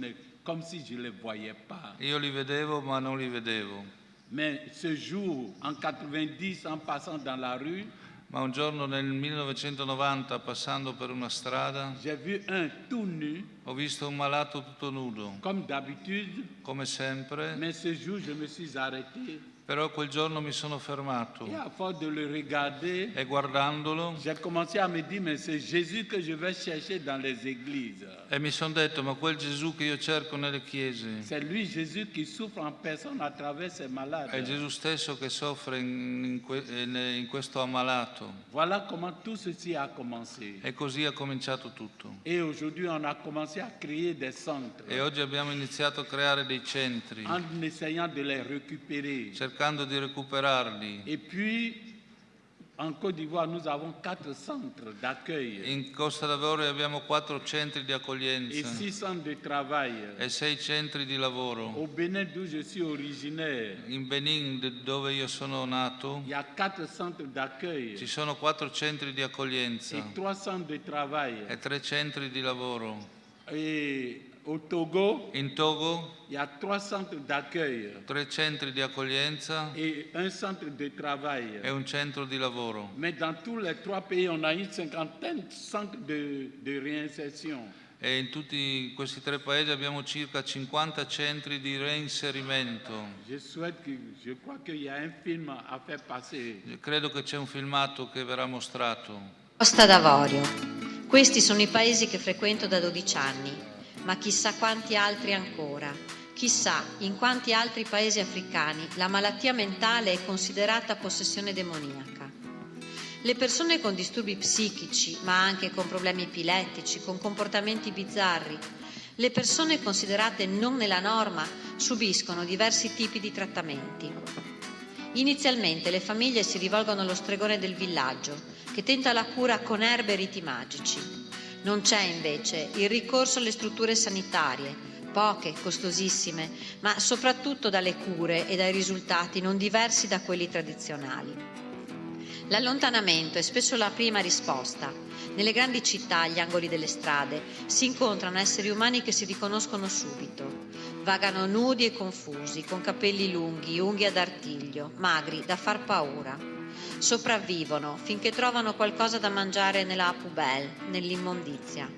je les voyais pas. Io li vedevo ma non li vedevo. Mais ce jour, en 90, en passant dans la rue, ma un giorno nel 1990, passando per una strada, j'ai vu un tout nu, ho visto un malato tutto nudo, comme d'habitude, come sempre, mais ce jour je me suis arrêté. Però quel giorno mi sono fermato. Et à force de le regarder, e guardandolo, j'ai commencé à me dire, mais c'est Jésus que je vais chercher dans les églises. E mi sono detto, ma quel Gesù che io cerco nelle chiese, c'est lui Jésus qui souffre en personne à travers ces malades. È Gesù stesso che soffre in questo ammalato. Voilà comment tout ceci a commencé. E così ha cominciato tutto. Et aujourd'hui on a commencé à créer des centres. E oggi abbiamo iniziato a creare dei centri. En essayant de les récupérer. Cercando di recuperarli. Et puis, en Côte d'Ivoire, nous avons 4 centres d'accueil. In Costa d'Avorio abbiamo 4 centri di accoglienza. Et 6 centres de travail. E 6 centri di lavoro. Au Bénin, d'où je suis originaire. In Benin, dove io sono nato, il y a 4 centres d'accueil. Ci sono 4 centri di accoglienza. Et 3 centres de travail. E 3 centri di lavoro. Et Au Togo, In Togo, il y a 3 centres d'accueil 3 centri di accoglienza et un centre de travail. e un centro di lavoro. Mais dans tous les 3 pays, on a une cinquantaine de centres de réinsertion. E in tutti questi 3 paesi abbiamo circa 50 centri di reinserimento. Je crois qu'il y a un film à faire passer. Credo che c'è un filmato che verrà mostrato. Costa d'Avorio. Questi sono i paesi che frequento da 12 anni, ma chissà quanti altri ancora. Chissà in quanti altri paesi africani la malattia mentale è considerata possessione demoniaca. Le persone con disturbi psichici, ma anche con problemi epilettici, con comportamenti bizzarri, le persone considerate non nella norma subiscono diversi tipi di trattamenti. Inizialmente le famiglie si rivolgono allo stregone del villaggio, che tenta la cura con erbe e riti magici. Non c'è invece il ricorso alle strutture sanitarie, poche, costosissime, ma soprattutto dalle cure e dai risultati non diversi da quelli tradizionali. L'allontanamento è spesso la prima risposta. Nelle grandi città, agli angoli delle strade, si incontrano esseri umani che si riconoscono subito. Vagano nudi e confusi, con capelli lunghi, unghie ad artiglio, magri, da far paura. Sopravvivono finché trovano qualcosa da mangiare nella poubelle, nell'immondizia.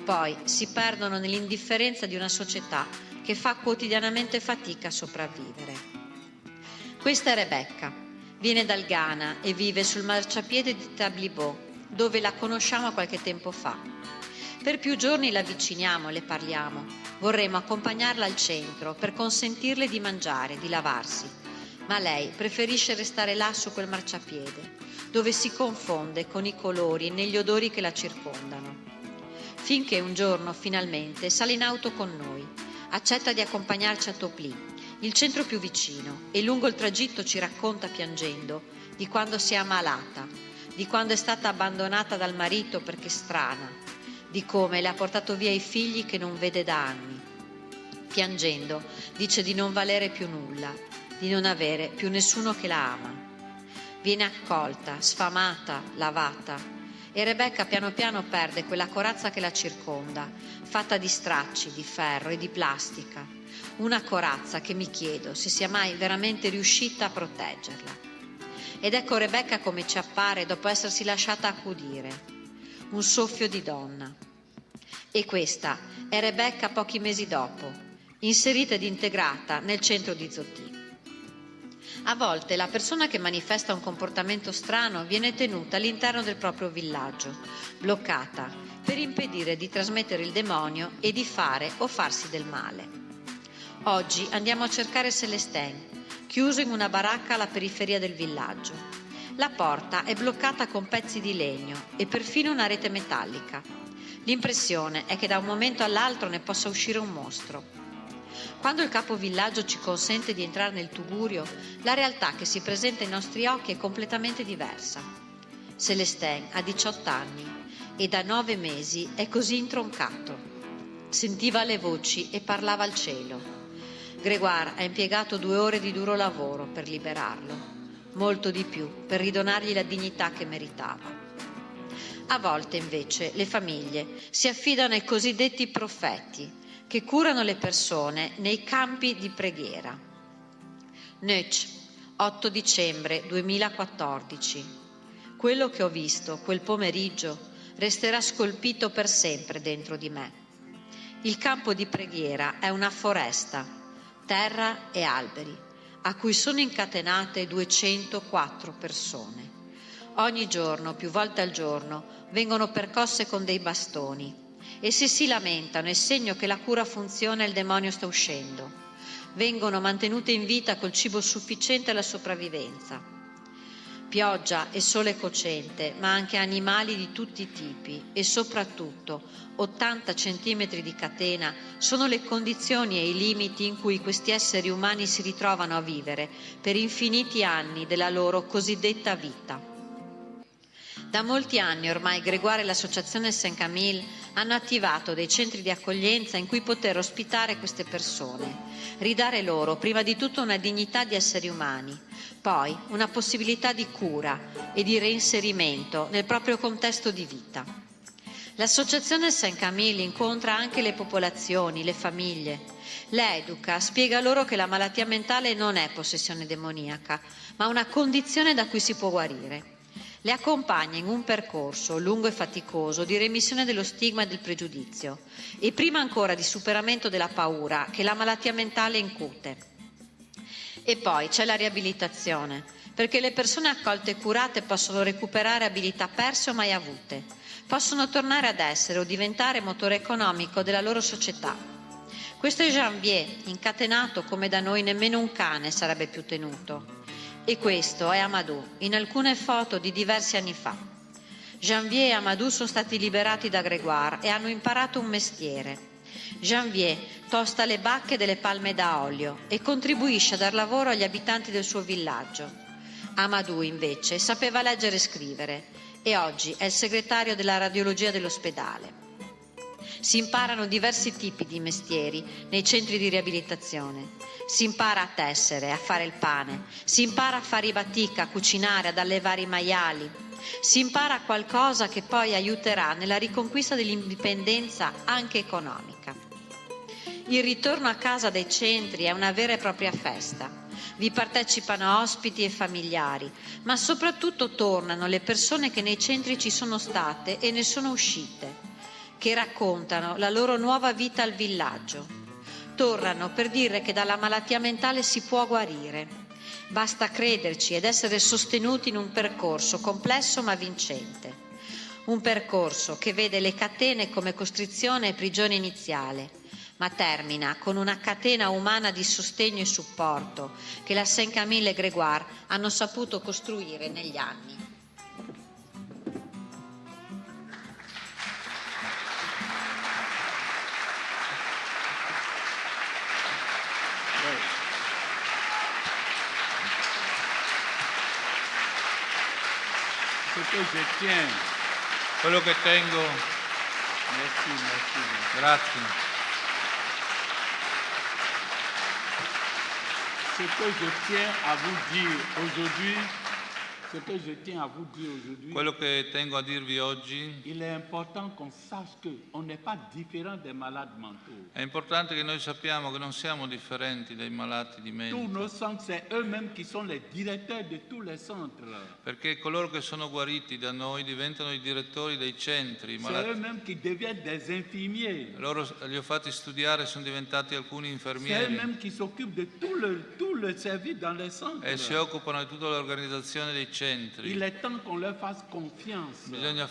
Poi si perdono nell'indifferenza di una società che fa quotidianamente fatica a sopravvivere. Questa è Rebecca. Viene dal Ghana e vive sul marciapiede di Tablibo, dove la conosciamo qualche tempo fa. Per più giorni la avviciniamo e le parliamo. Vorremmo accompagnarla al centro per consentirle di mangiare, di lavarsi. Ma lei preferisce restare là su quel marciapiede, dove si confonde con i colori e negli odori che la circondano. Finché un giorno, finalmente, sale in auto con noi. Accetta di accompagnarci a Topli, il centro più vicino, e lungo il tragitto ci racconta piangendo di quando si è ammalata, di quando è stata abbandonata dal marito perché strana, di come le ha portato via i figli che non vede da anni. Piangendo dice di non valere più nulla, di non avere più nessuno che la ama. Viene accolta, sfamata, lavata, e Rebecca piano piano perde quella corazza che la circonda, fatta di stracci, di ferro e di plastica. Una corazza che mi chiedo se sia mai veramente riuscita a proteggerla. Ed ecco Rebecca come ci appare dopo essersi lasciata accudire. Un soffio di donna. E questa è Rebecca pochi mesi dopo, inserita ed integrata nel centro di Zotì. A volte la persona che manifesta un comportamento strano viene tenuta all'interno del proprio villaggio, bloccata, per impedire di trasmettere il demonio e di fare o farsi del male. Oggi andiamo a cercare Celestin, chiuso in una baracca alla periferia del villaggio. La porta è bloccata con pezzi di legno e perfino una rete metallica. L'impressione è che da un momento all'altro ne possa uscire un mostro. Quando il capovillaggio ci consente di entrare nel tugurio, la realtà che si presenta ai nostri occhi è completamente diversa. Celestin ha 18 anni e da 9 mesi è così introncato. Sentiva le voci e parlava al cielo. Grégoire ha impiegato 2 ore di duro lavoro per liberarlo, molto di più per ridonargli la dignità che meritava. A volte invece le famiglie si affidano ai cosiddetti profeti che curano le persone nei campi di preghiera. Neuch, 8 dicembre 2014. Quello che ho visto quel pomeriggio resterà scolpito per sempre dentro di me. Il campo di preghiera è una foresta, terra e alberi, a cui sono incatenate 204 persone. Ogni giorno, più volte al giorno, vengono percosse con dei bastoni e se si lamentano è segno che la cura funziona e il demonio sta uscendo. Vengono mantenute in vita col cibo sufficiente alla sopravvivenza. Pioggia e sole cocente, ma anche animali di tutti i tipi e soprattutto 80 centimetri di catena sono le condizioni e i limiti in cui questi esseri umani si ritrovano a vivere per infiniti anni della loro cosiddetta vita. Da molti anni ormai Grégoire e l'associazione Saint-Camille hanno attivato dei centri di accoglienza in cui poter ospitare queste persone, ridare loro prima di tutto una dignità di esseri umani, poi una possibilità di cura e di reinserimento nel proprio contesto di vita. L'associazione Saint-Camille incontra anche le popolazioni, le famiglie. Le educa, spiega loro che la malattia mentale non è possessione demoniaca, ma una condizione da cui si può guarire. Le accompagna in un percorso lungo e faticoso di remissione dello stigma e del pregiudizio e prima ancora di superamento della paura che la malattia mentale incute. E poi c'è la riabilitazione, perché le persone accolte e curate possono recuperare abilità perse o mai avute, possono tornare ad essere o diventare motore economico della loro società. Questo è Janvier, incatenato come da noi nemmeno un cane sarebbe più tenuto. E questo è Amadou, in alcune foto di diversi anni fa. Janvier e Amadou sono stati liberati da Grégoire e hanno imparato un mestiere. Janvier tosta le bacche delle palme da olio e contribuisce a dar lavoro agli abitanti del suo villaggio. Amadou, invece, sapeva leggere e scrivere e oggi è il segretario della radiologia dell'ospedale. Si imparano diversi tipi di mestieri nei centri di riabilitazione. Si impara a tessere, a fare il pane, si impara a fare i batik, a cucinare, ad allevare i maiali. Si impara qualcosa che poi aiuterà nella riconquista dell'indipendenza anche economica. Il ritorno a casa dai centri è una vera e propria festa. Vi partecipano ospiti e familiari, ma soprattutto tornano le persone che nei centri ci sono state e ne sono uscite, che raccontano la loro nuova vita al villaggio. Tornano per dire che dalla malattia mentale si può guarire. Basta crederci ed essere sostenuti in un percorso complesso ma vincente. Un percorso che vede le catene come costrizione e prigione iniziale, ma termina con una catena umana di sostegno e supporto che la Saint-Camille e Grégoire hanno saputo costruire negli anni. Quello che tengo, grazie. Ce que je tiens à vous dire aujourd'hui, Quello che tengo a dirvi oggi, il est important qu'on sache qu'on n'est pas différent des malades mentaux. è importante che noi sappiamo che non siamo differenti dai malati di Tous mente, nos centres, c'est eux-mêmes qui sont les directeurs de tous les centres. perché coloro che sono guariti da noi diventano i direttori dei centri. C'est eux-mêmes qui deviennent des infirmiers. Loro li ho fatti studiare e sono diventati alcuni C'est infermieri eux-mêmes qui s'occupent de tout le service dans les centres. e si occupano di tutta l'organizzazione dei centri. Il est temps qu'on leur fasse confiance. Bisogna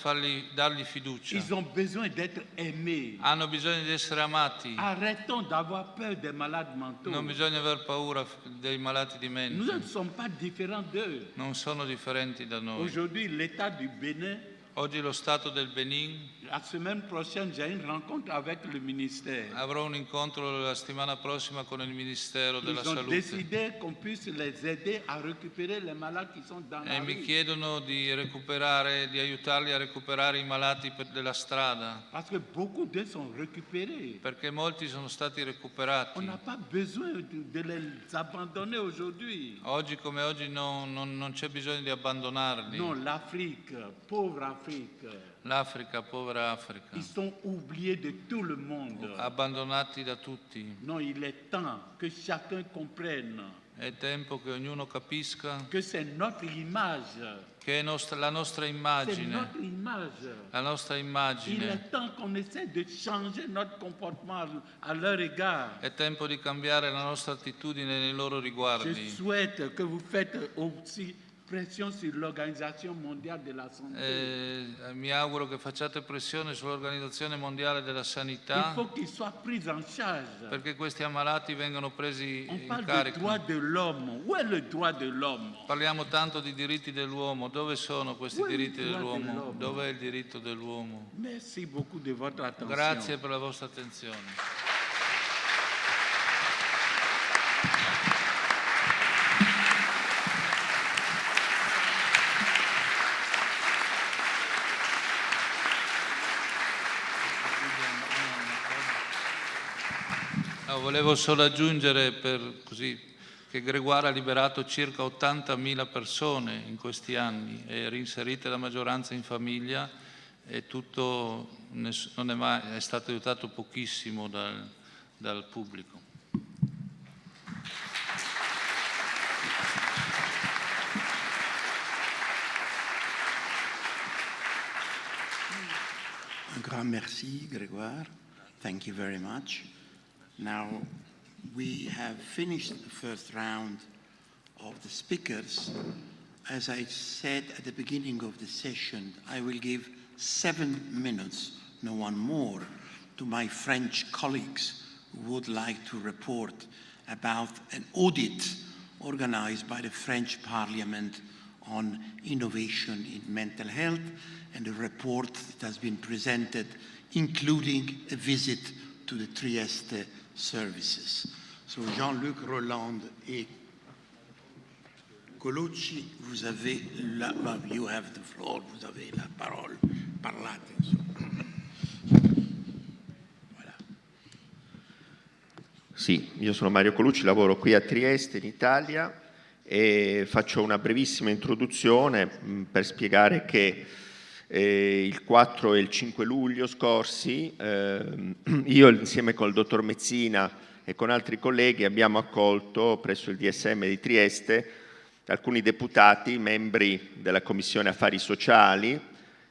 dargli fiducia. Ils ont besoin d'être aimés. Hanno bisogno di essere amati. Arrêtons d'avoir peur des malades mentaux. Non bisogna aver paura dei malati di mente. Nous ne sommes pas différents d'eux. Non sono differenti da noi. Aujourd'hui, l'État du Bénin, Oggi lo Stato del Benin, la semaine prochaine, j'ai une rencontre avec le ministère. avrò un incontro la settimana prossima con il Ministero della Ils ont Salute décidé qu'on puisse les aider à récupérer les malades qui sont dans e la mi rue. chiedono di aiutarli a recuperare i malati della strada, Parce que beaucoup d'eux sont récupérés. perché molti sono stati On recuperati. n'a pas besoin de les abandonner aujourd'hui. Oggi come oggi non c'è bisogno di abbandonarli. Non, l'Afrique, pauvre Afrique, L'Africa, povera Africa, ils sont oubliés de tout le monde. abbandonati da tutti. Non, il est temps que chacun comprenne È tempo che ognuno capisca que c'est notre image. che è la nostra C'est immagine, notre image. la nostra Il immagine. est temps qu'on essaie de changer notre comportement à leur égard. È tempo di cambiare la nostra attitudine nei loro Je riguardi. souhaite que vous faites aussi pression sur l'Organisation mondiale de la santé. Mi auguro che facciate pressione sull'Organizzazione Mondiale della Il Sanità faut qu'ils soient pris en charge. perché questi ammalati vengano presi On in parle des carico. droits de l'homme. Où est le droit de l'homme? Parliamo tanto di diritti dell'uomo, dove sono questi Où est le diritti droit de dell'uomo? l'homme? Dov'è il diritto dell'uomo? Merci beaucoup de votre attention. Grazie per la vostra attenzione. Volevo solo aggiungere che Grégoire ha liberato circa 80.000 persone in questi anni e reinserite la maggioranza in famiglia e tutto non è stato aiutato pochissimo dal pubblico. Un grand merci, Grégoire. Thank you very much. Now, we have finished the first round of the speakers. As I said at the beginning of the session, I will give 7 minutes, no one more, to my French colleagues who would like to report about an audit organized by the French Parliament on innovation in mental health, and a report that has been presented, including a visit to the Trieste services. So Jean-Luc Rolland et Colucci, vous avez you have the floor, vous avez la parole, parlate. Voilà. Sì, io sono Mario Colucci, lavoro qui a Trieste in Italia e faccio una brevissima introduzione per spiegare che il 4 e il 5 luglio scorsi io insieme col dottor Mezzina e con altri colleghi abbiamo accolto presso il DSM di Trieste alcuni deputati, membri della Commissione Affari Sociali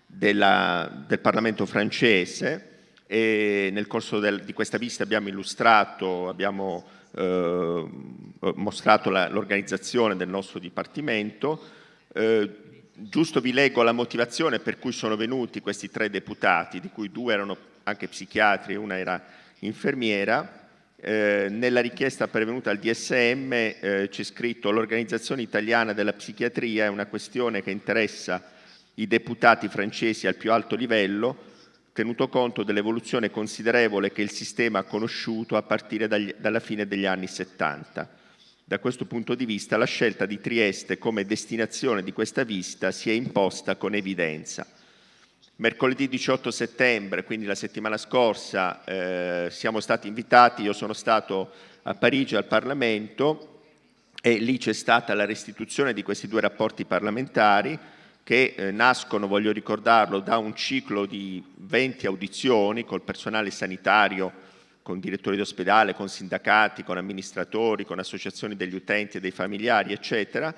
del Parlamento francese, e nel corso di questa visita abbiamo mostrato l'organizzazione del nostro Dipartimento. Giusto vi leggo la motivazione per cui sono venuti questi 3 deputati, di cui 2 erano anche psichiatri e una era infermiera. Nella richiesta pervenuta al DSM c'è scritto: l'organizzazione italiana della psichiatria è una questione che interessa i deputati francesi al più alto livello, tenuto conto dell'evoluzione considerevole che il sistema ha conosciuto a partire dalla fine degli anni 70. Da questo punto di vista la scelta di Trieste come destinazione di questa visita si è imposta con evidenza. Mercoledì 18 settembre, quindi la settimana scorsa, siamo stati invitati, io sono stato a Parigi al Parlamento e lì c'è stata la restituzione di questi 2 rapporti parlamentari che nascono, voglio ricordarlo, da un ciclo di 20 audizioni col personale sanitario, con direttori d'ospedale, con sindacati, con amministratori, con associazioni degli utenti e dei familiari, eccetera,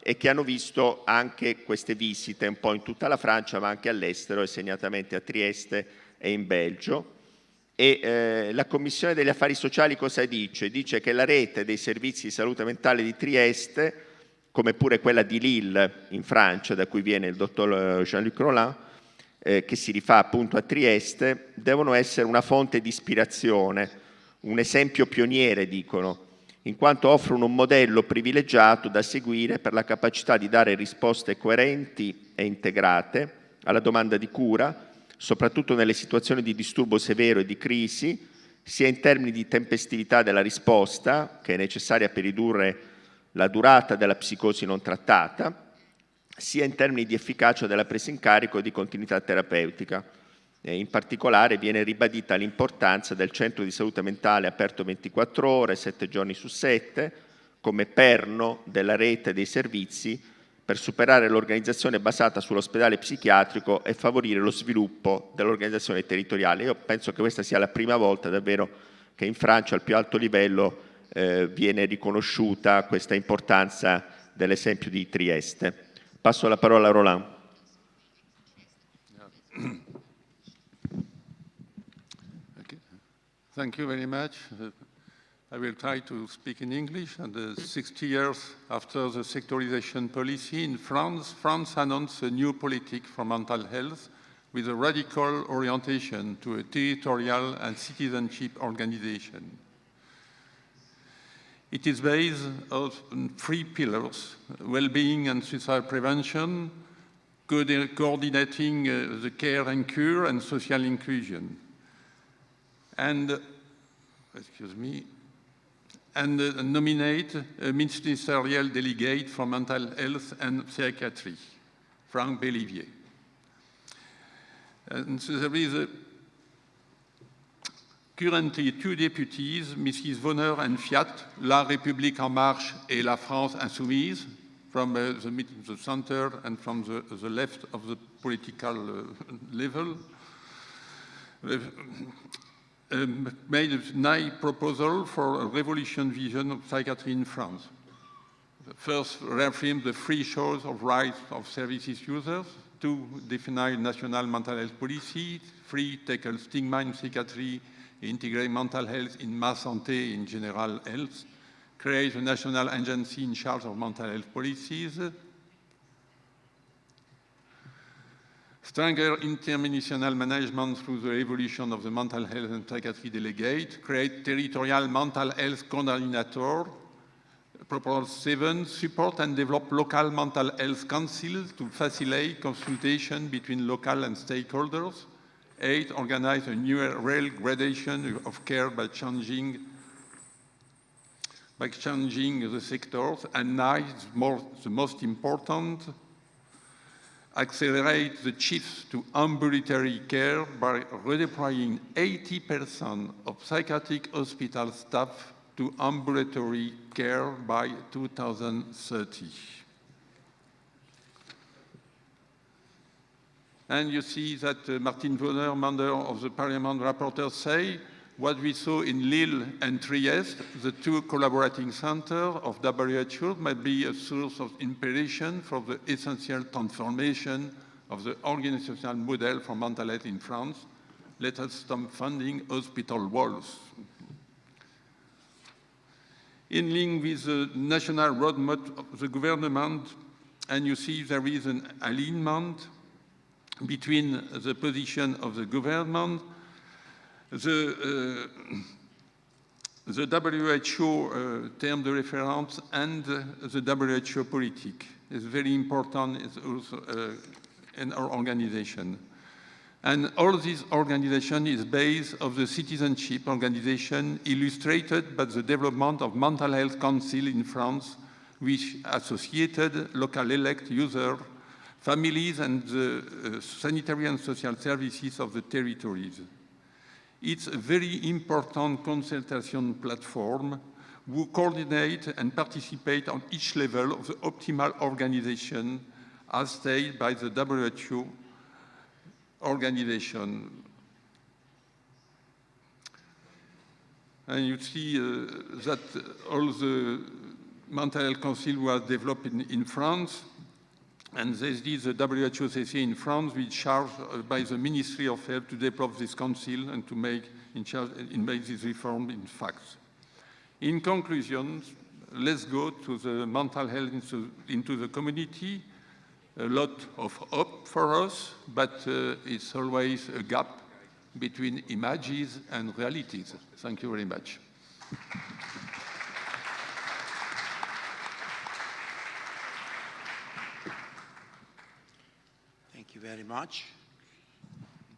e che hanno visto anche queste visite un po' in tutta la Francia, ma anche all'estero, e segnatamente a Trieste e in Belgio. E la Commissione degli Affari Sociali cosa dice? Dice che la rete dei servizi di salute mentale di Trieste, come pure quella di Lille in Francia, da cui viene il dottor Jean-Luc Rolland, che si rifà appunto a Trieste, devono essere una fonte di ispirazione, un esempio pioniere, dicono, in quanto offrono un modello privilegiato da seguire per la capacità di dare risposte coerenti e integrate alla domanda di cura, soprattutto nelle situazioni di disturbo severo e di crisi, sia in termini di tempestività della risposta, che è necessaria per ridurre la durata della psicosi non trattata, sia in termini di efficacia della presa in carico e di continuità terapeutica. In particolare viene ribadita l'importanza del centro di salute mentale aperto 24 ore, 7 giorni su 7, come perno della rete dei servizi per superare l'organizzazione basata sull'ospedale psichiatrico e favorire lo sviluppo dell'organizzazione territoriale. Io penso che questa sia la prima volta davvero che in Francia al più alto livello viene riconosciuta questa importanza dell'esempio di Trieste. Passo la parola a Roland. Okay. Thank you very much. I will try to speak in English. And 60 years after the sectorization policy in France, France announced a new politic for mental health with a radical orientation to a territorial and citizenship organization. It is based on 3 pillars: well-being and suicide prevention, coordinating the care and cure, and social inclusion. And, nominate a ministerial delegate for mental health and psychiatry, Franck Bellivier. And so there is currently 2 deputies, Mrs. Vonner and Fiat, La République En Marche et La France Insoumise, from the center and from the left of the political level, made a nice proposal for a revolution vision of psychiatry in France. First, reaffirm the free choice of rights of services users. Two, define national mental health policy. Three, tackle stigma in psychiatry, integrate mental health in mass santé in general health. Create a national agency in charge of mental health policies. Stronger interministerial management through the evolution of the mental health and psychiatry delegate. Create territorial mental health coordinator. Proposal 7, support and develop local mental health councils to facilitate consultation between local and stakeholders. 8, organize a new real gradation of care by changing the sectors. And 9, the most important, accelerate the shift to ambulatory care by redeploying 80% of psychiatric hospital staff to ambulatory care by 2030. And you see that Martin Wöhner, member of the Parliament rapporteur, say what we saw in Lille and Trieste, the two collaborating centers of WHO, might be a source of inspiration for the essential transformation of the organizational model for mental health in France. Let us stop funding hospital walls. In link with the national roadmap of the government, and you see there is an alignment between the position of the government, the WHO term de reference and the WHO politic is very important also, in our organization. And all this organization is based on the citizenship organization illustrated by the development of mental health council in France, which associated local elect users, families, and the sanitary and social services of the territories. It's a very important consultation platform who coordinate and participate on each level of the optimal organization as stated by the WHO organization. And you see that all the mental health council was developed in France, and this is the WHOCC in France, which is charged by the Ministry of Health to develop this council and to make this reform in fact. In conclusion, let's go to the mental health into the community. A lot of hope for us, but it's always a gap between images and realities. Thank you very much. Thank you very much,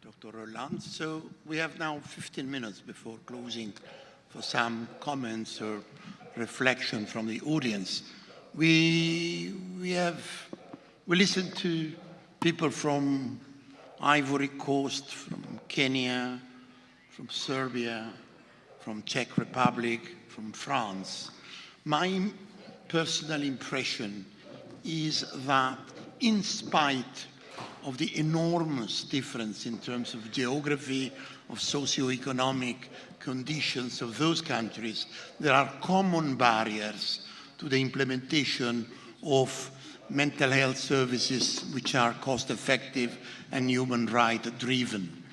Dr. Roland. So we have now 15 minutes before closing for some comments or reflection from the audience. We listened to people from Ivory Coast, from Kenya, from Serbia, from Czech Republic, from France. My personal impression is that in spite of the enormous difference in terms of geography, of socioeconomic conditions of those countries, there are common barriers to the implementation of mental health services which are cost-effective and human right-driven.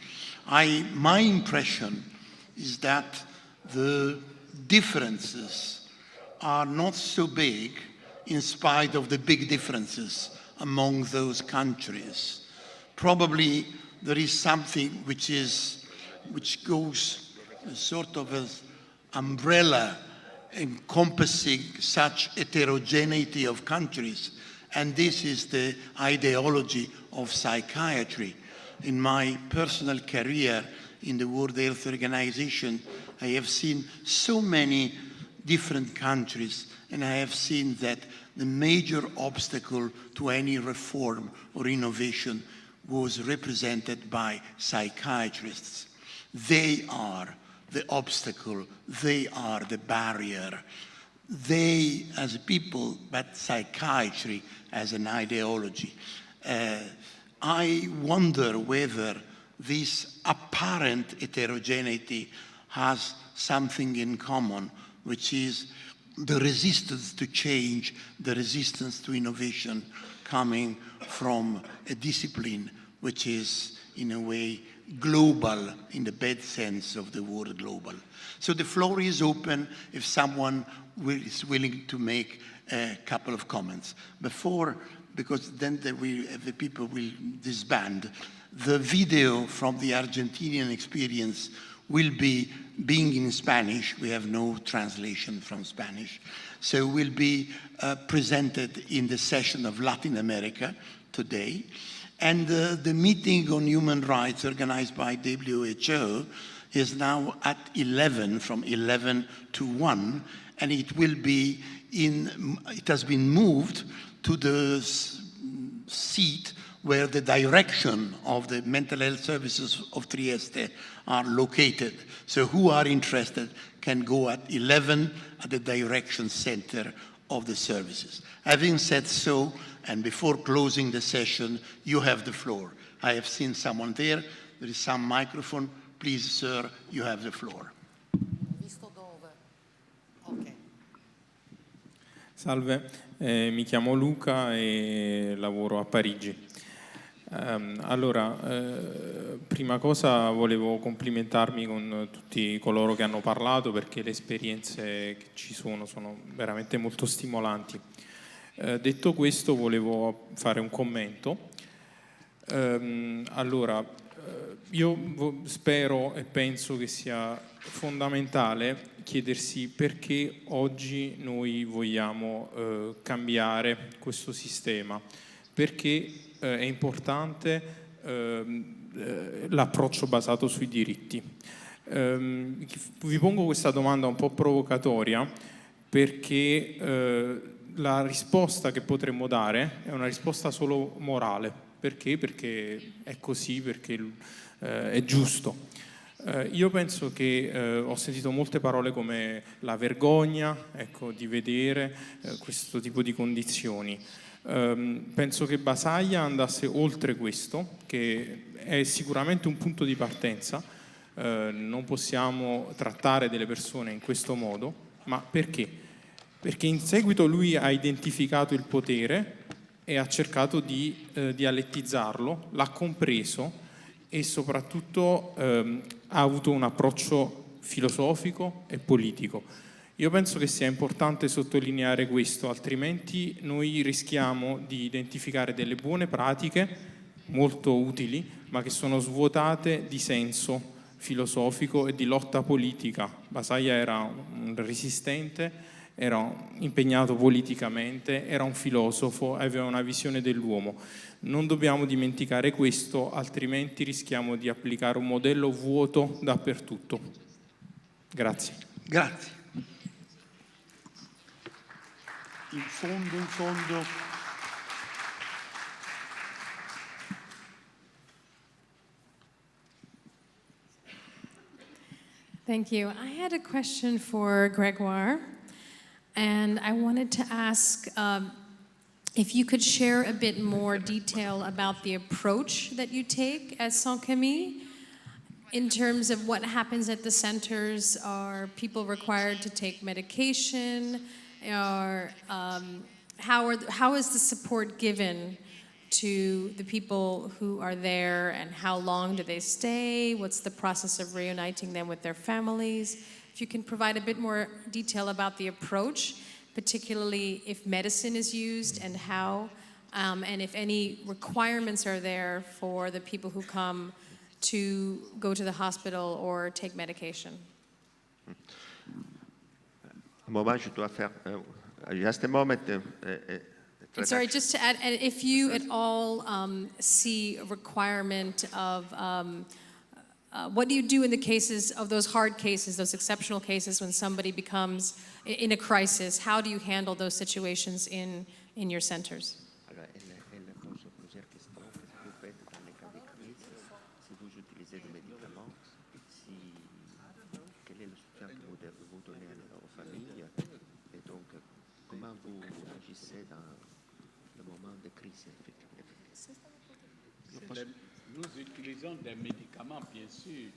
My impression is that the differences are not so big in spite of the big differences among those countries. Probably there is something which goes sort of as umbrella encompassing such heterogeneity of countries, and this is the ideology of psychiatry. In my personal career in the World Health Organization, I have seen so many different countries, and I have seen that the major obstacle to any reform or innovation was represented by psychiatrists. They are the obstacle, they are the barrier. They as people, but psychiatry as an ideology. I wonder whether this apparent heterogeneity has something in common, which is the resistance to change, the resistance to innovation coming from a discipline which is, in a way, global in the bad sense of the word global. So the floor is open if someone is willing to make a couple of comments. Because then the people will disband. The video from the Argentinian experience will be, being in Spanish, we have no translation from Spanish, so will be presented in the session of Latin America today. And the meeting on human rights organized by WHO is now at 11, from 11 to 1, and it will be it has been moved to the seat where the direction of the mental health services of Trieste are located. So who are interested can go at 11 at the direction center of the services. Having said so, and before closing the session, you have the floor. I have seen someone there. There is some microphone. Please, sir, you have the floor. Salve, mi chiamo Luca e lavoro a Parigi. Prima cosa volevo complimentarmi con tutti coloro che hanno parlato, perché le esperienze che ci sono veramente molto stimolanti. Detto questo, volevo fare un commento. Io spero e penso che sia fondamentale chiedersi perché oggi noi vogliamo cambiare questo sistema, perché è importante l'approccio basato sui diritti. Vi pongo questa domanda un po' provocatoria perché la risposta che potremmo dare è una risposta solo morale. Perché? Perché è così, perché è giusto. Io penso che ho sentito molte parole come la vergogna, ecco, di vedere questo tipo di condizioni. Penso che Basaglia andasse oltre questo, che è sicuramente un punto di partenza. Non possiamo trattare delle persone in questo modo, ma perché? Perché in seguito lui ha identificato il potere e ha cercato di dialettizzarlo, l'ha compreso e soprattutto ha avuto un approccio filosofico e politico. Io penso che sia importante sottolineare questo, altrimenti noi rischiamo di identificare delle buone pratiche molto utili, ma che sono svuotate di senso filosofico e di lotta politica. Basaglia era un resistente, era impegnato politicamente, era un filosofo, aveva una visione dell'uomo. Non dobbiamo dimenticare questo, altrimenti rischiamo di applicare un modello vuoto dappertutto. Grazie. Grazie. In fondo. Thank you. I had a question for Gregoire, and I wanted to ask if you could share a bit more detail about the approach that you take at Saint-Camille in terms of what happens at the centers. Are people required to take medication? Or how is the support given to the people who are there, and how long do they stay? What's the process of reuniting them with their families? If you can provide a bit more detail about the approach, particularly if medicine is used and how, and if any requirements are there for the people who come to go to the hospital or take medication. Just a moment. And sorry, just to add, and if you at all see a requirement of what do you do in the cases of those hard cases, those exceptional cases when somebody becomes in a crisis? How do you handle those situations in your centers? Nous utilisons des médicaments, bien sûr.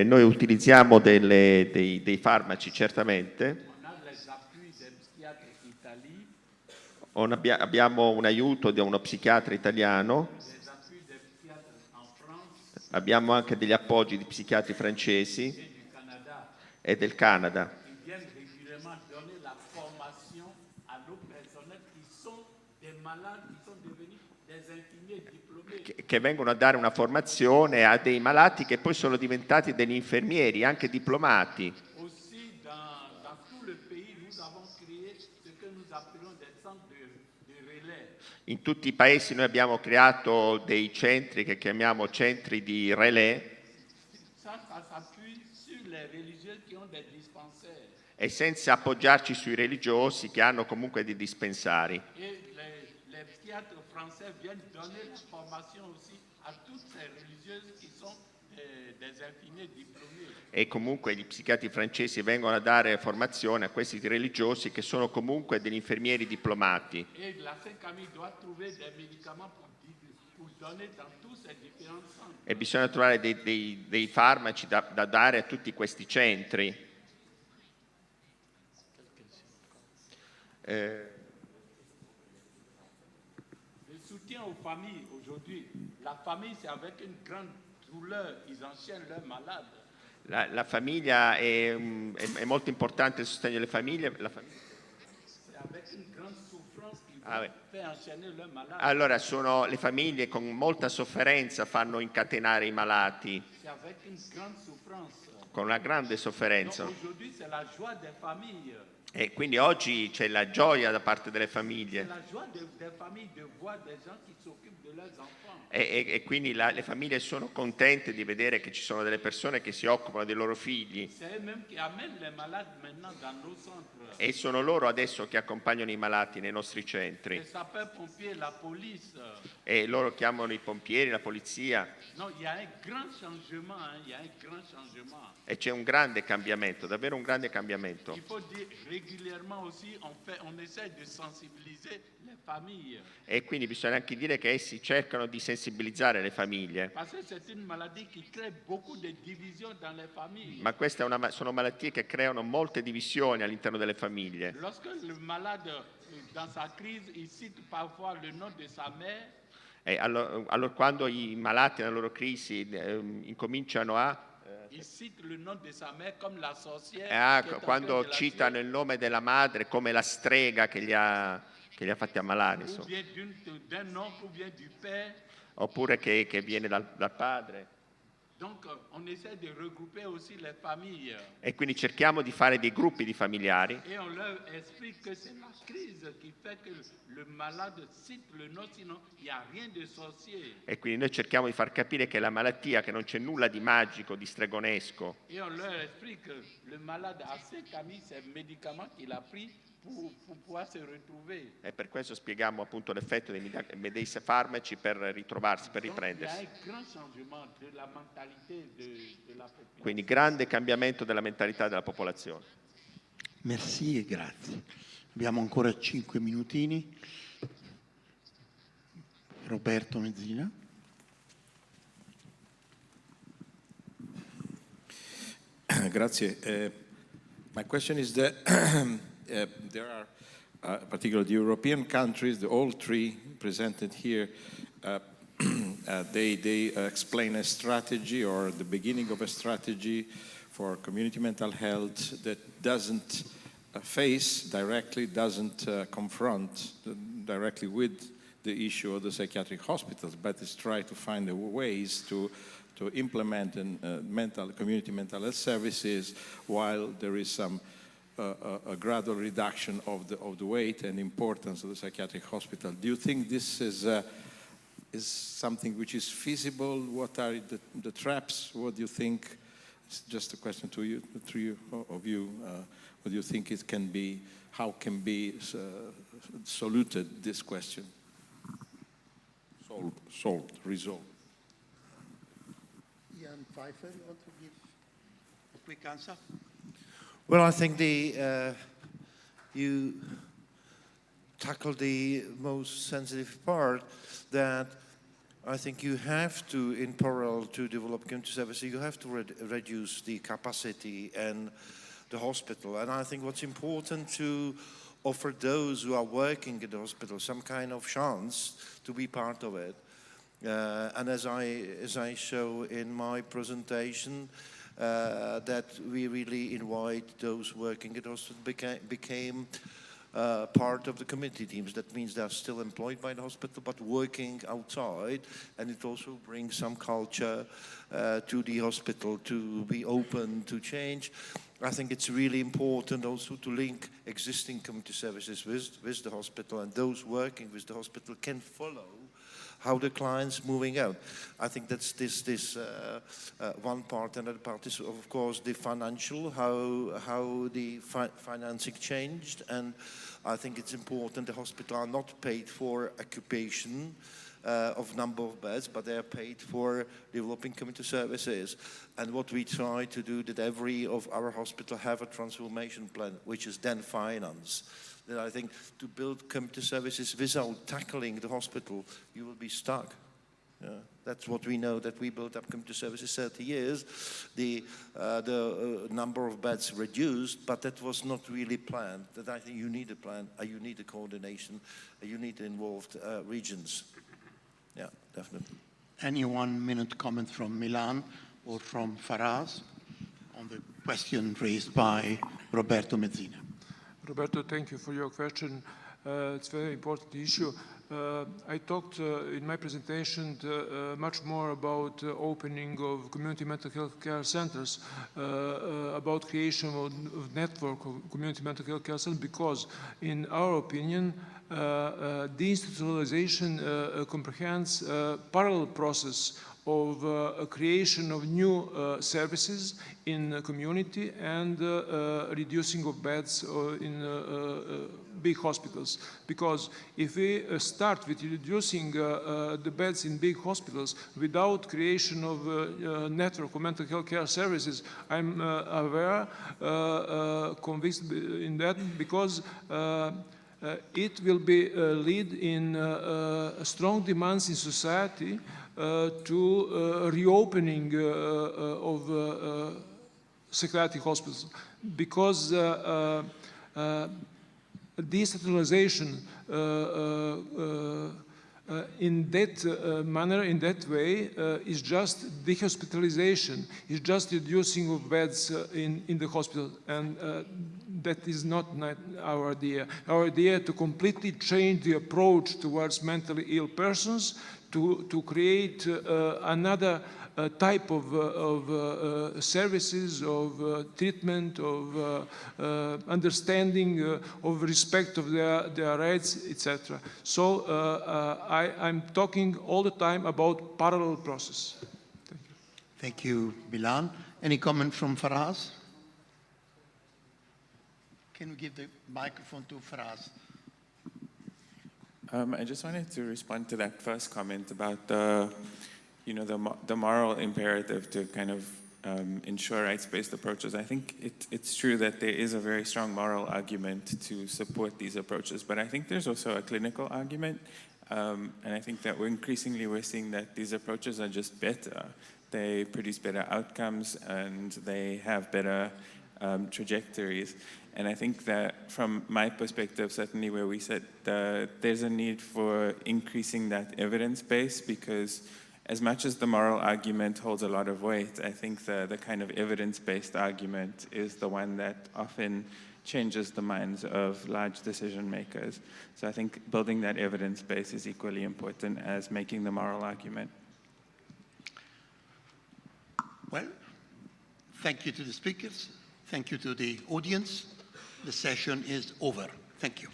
Noi utilizziamo dei farmaci, certamente. On a les appuis des psychiatres italiens, Abbiamo un aiuto di uno psichiatra italiano, des appuis des psychiatres en France abbiamo anche degli appoggi di psichiatri francesi et du Canada. e del Canada, Ils viennent régulièrement donner la formation à nos personnels qui sont des malades, qui sont devenus des infirmiers diplômés. che vengono a dare una formazione a dei malati che poi sono diventati degli infermieri, anche diplomati. Aussi, dans tout le pays, nous avons créé ce que nous appelons des centres de relais. In tutti i paesi noi abbiamo creato dei centri che chiamiamo centri di relais, Ça s'appuie sur les religieux qui ont des dispensaires. e senza appoggiarci sui religiosi che hanno comunque dei dispensari. Et les psychiatres français viennent donner la formation aussi à toutes ces religieuses qui sont des infirmiers diplômés. E comunque gli psichiatri francesi vengono a dare formazione a questi religiosi che sono comunque degli infermieri diplomati. Et la Sainte-Camille doit trouver des médicaments pour donner dans tous ces différents centres. E bisogna trovare dei farmaci da dare a tutti questi centri. Le soutien aux familles aujourd'hui, la famille c'est avec une grande douleur, ils enchaînent leurs malades. La famiglia è molto importante, il sostegno alle famiglie. C'est avec une grande souffrance qu'ils Ah, oui. font enchaîner leurs malades. Allora sono le famiglie con molta sofferenza fanno incatenare i malati, C'est avec une grande souffrance. con una grande sofferenza. Donc aujourd'hui c'est la joie des familles. E quindi oggi c'è la gioia da parte delle C'est famiglie. la joie des familles de voir des gens qui s'occupent de leurs enfants. E quindi le famiglie sono contente di vedere che ci sono delle persone che si occupano dei loro figli, C'est eux-mêmes qui amènent les malades maintenant dans nos centres. e sono loro adesso che accompagnano i malati nei nostri centri, Les sapeurs-pompiers, la police. e loro chiamano i pompieri, la polizia, Non, il y a un grand changement, hein, il y a un grand changement. e c'è un grande cambiamento, davvero un grande cambiamento. Il faut dire régulièrement aussi, on essaie de sensibiliser les familles. E quindi bisogna anche dire che essi cercano di sensibilizzare le famiglie, Parce que c'est une maladie qui crée beaucoup de divisions dans les familles. ma queste sono malattie che creano molte divisioni all'interno delle famiglie. Lorsque le malade, dans sa crise, il cite parfois le nom de sa mère, E allora quando i malati nella loro crisi incominciano il cite le nom de sa mère comme la sorcière. qui est en train quando de la citano il nome della madre come la strega che li ha fatti ammalare, tuer, ou insomma. bien d'un oncle ou bien du père. Oppure che viene dal padre. Donc, on essaie de regrouper aussi les familles. E quindi cerchiamo di fare dei gruppi di familiari, Et on leur explique que c'est la crise qui fait que le malade cite le nom, sinon il n'y a rien de sorcier. e quindi noi cerchiamo di far capire che è la malattia, che non c'è nulla di magico, di stregonesco, Et on leur explique que le malade a ses camis, ses médicaments qu'il a pris pour pouvoir se retrouver. e per questo spieghiamo appunto l'effetto dei farmaci per ritrovarsi, per Donc, il y a riprendersi. un grand changement de la mentalité de la population. Quindi grande cambiamento della mentalità della popolazione. Merci e grazie. Abbiamo ancora 5 minutini. Roberto Mezzina. Grazie. My question is that there are, particularly the European countries, all three presented here, they explain a strategy or the beginning of a strategy for community mental health that doesn't face directly, doesn't confront directly with the issue of the psychiatric hospitals, but is try to find ways to implement community mental health services while there is some a gradual reduction of the weight and importance of the psychiatric hospital. Do you think this is something which is feasible? What are the traps? What do you think? It's just a question to you, the three of you. What do you think it can be? How can be soluted this question? Resolved. Ian Pfeiffer, you want to give a quick answer? Well, I think you tackled the most sensitive part, that I think you have to, in parallel to develop community services, you have to reduce the capacity and the hospital. And I think what's important to offer those who are working in the hospital some kind of chance to be part of it. And as I show in my presentation, that we really invite those working at the hospital became part of the community teams. That means they're still employed by the hospital, but working outside, and it also brings some culture to the hospital to be open to change. I think it's really important also to link existing community services with the hospital, and those working with the hospital can follow how the client's moving out. I think that's this one part. Another part is, of course, the financial, how the financing changed. And I think it's important the hospital are not paid for occupation of number of beds, but they are paid for developing community services. And what we try to do, that every of our hospital have a transformation plan, which is then financed. That I think to build community services without tackling the hospital, you will be stuck. Yeah, that's what we know, that we built up community services 30 years. The number of beds reduced, but that was not really planned. That I think you need a plan, you need a coordination, you need involved regions. Yeah, definitely. Any 1 minute comment from Milan or from Faraz on the question raised by Roberto Mezzina? Roberto, thank you for your question. It's a very important issue. I talked in my presentation much more about opening of community mental health care centers, about creation of network of community mental health care centers, because in our opinion, deinstitutionalization comprehends a parallel process of creation of new services in the community and reducing of beds in big hospitals. Because if we start with reducing the beds in big hospitals without creation of a network of mental health care services, I'm aware, convinced in that, because it will be lead in strong demands in society to reopening of psychiatric hospitals, because decentralization in that manner, in that way, is just dehospitalization, is just reducing of beds in the hospital, and that is not our idea. Our idea to completely change the approach towards mentally ill persons, to create another type of services, of treatment, of understanding, of respect of their rights, etc. So I'm talking all the time about parallel process. Thank you. Thank you, Milan. Any comment from Faraz? Can we give the microphone to Faraz? I just wanted to respond to that first comment about the moral imperative to kind of ensure rights-based approaches. I think it's true that there is a very strong moral argument to support these approaches, but I think there's also a clinical argument, and I think that we're seeing that these approaches are just better. They produce better outcomes, and they have better trajectories. And I think that from my perspective, certainly where we said there's a need for increasing that evidence base, because as much as the moral argument holds a lot of weight, I think the kind of evidence-based argument is the one that often changes the minds of large decision makers. So I think building that evidence base is equally important as making the moral argument. Well, thank you to the speakers. Thank you to the audience. The session is over. Thank you.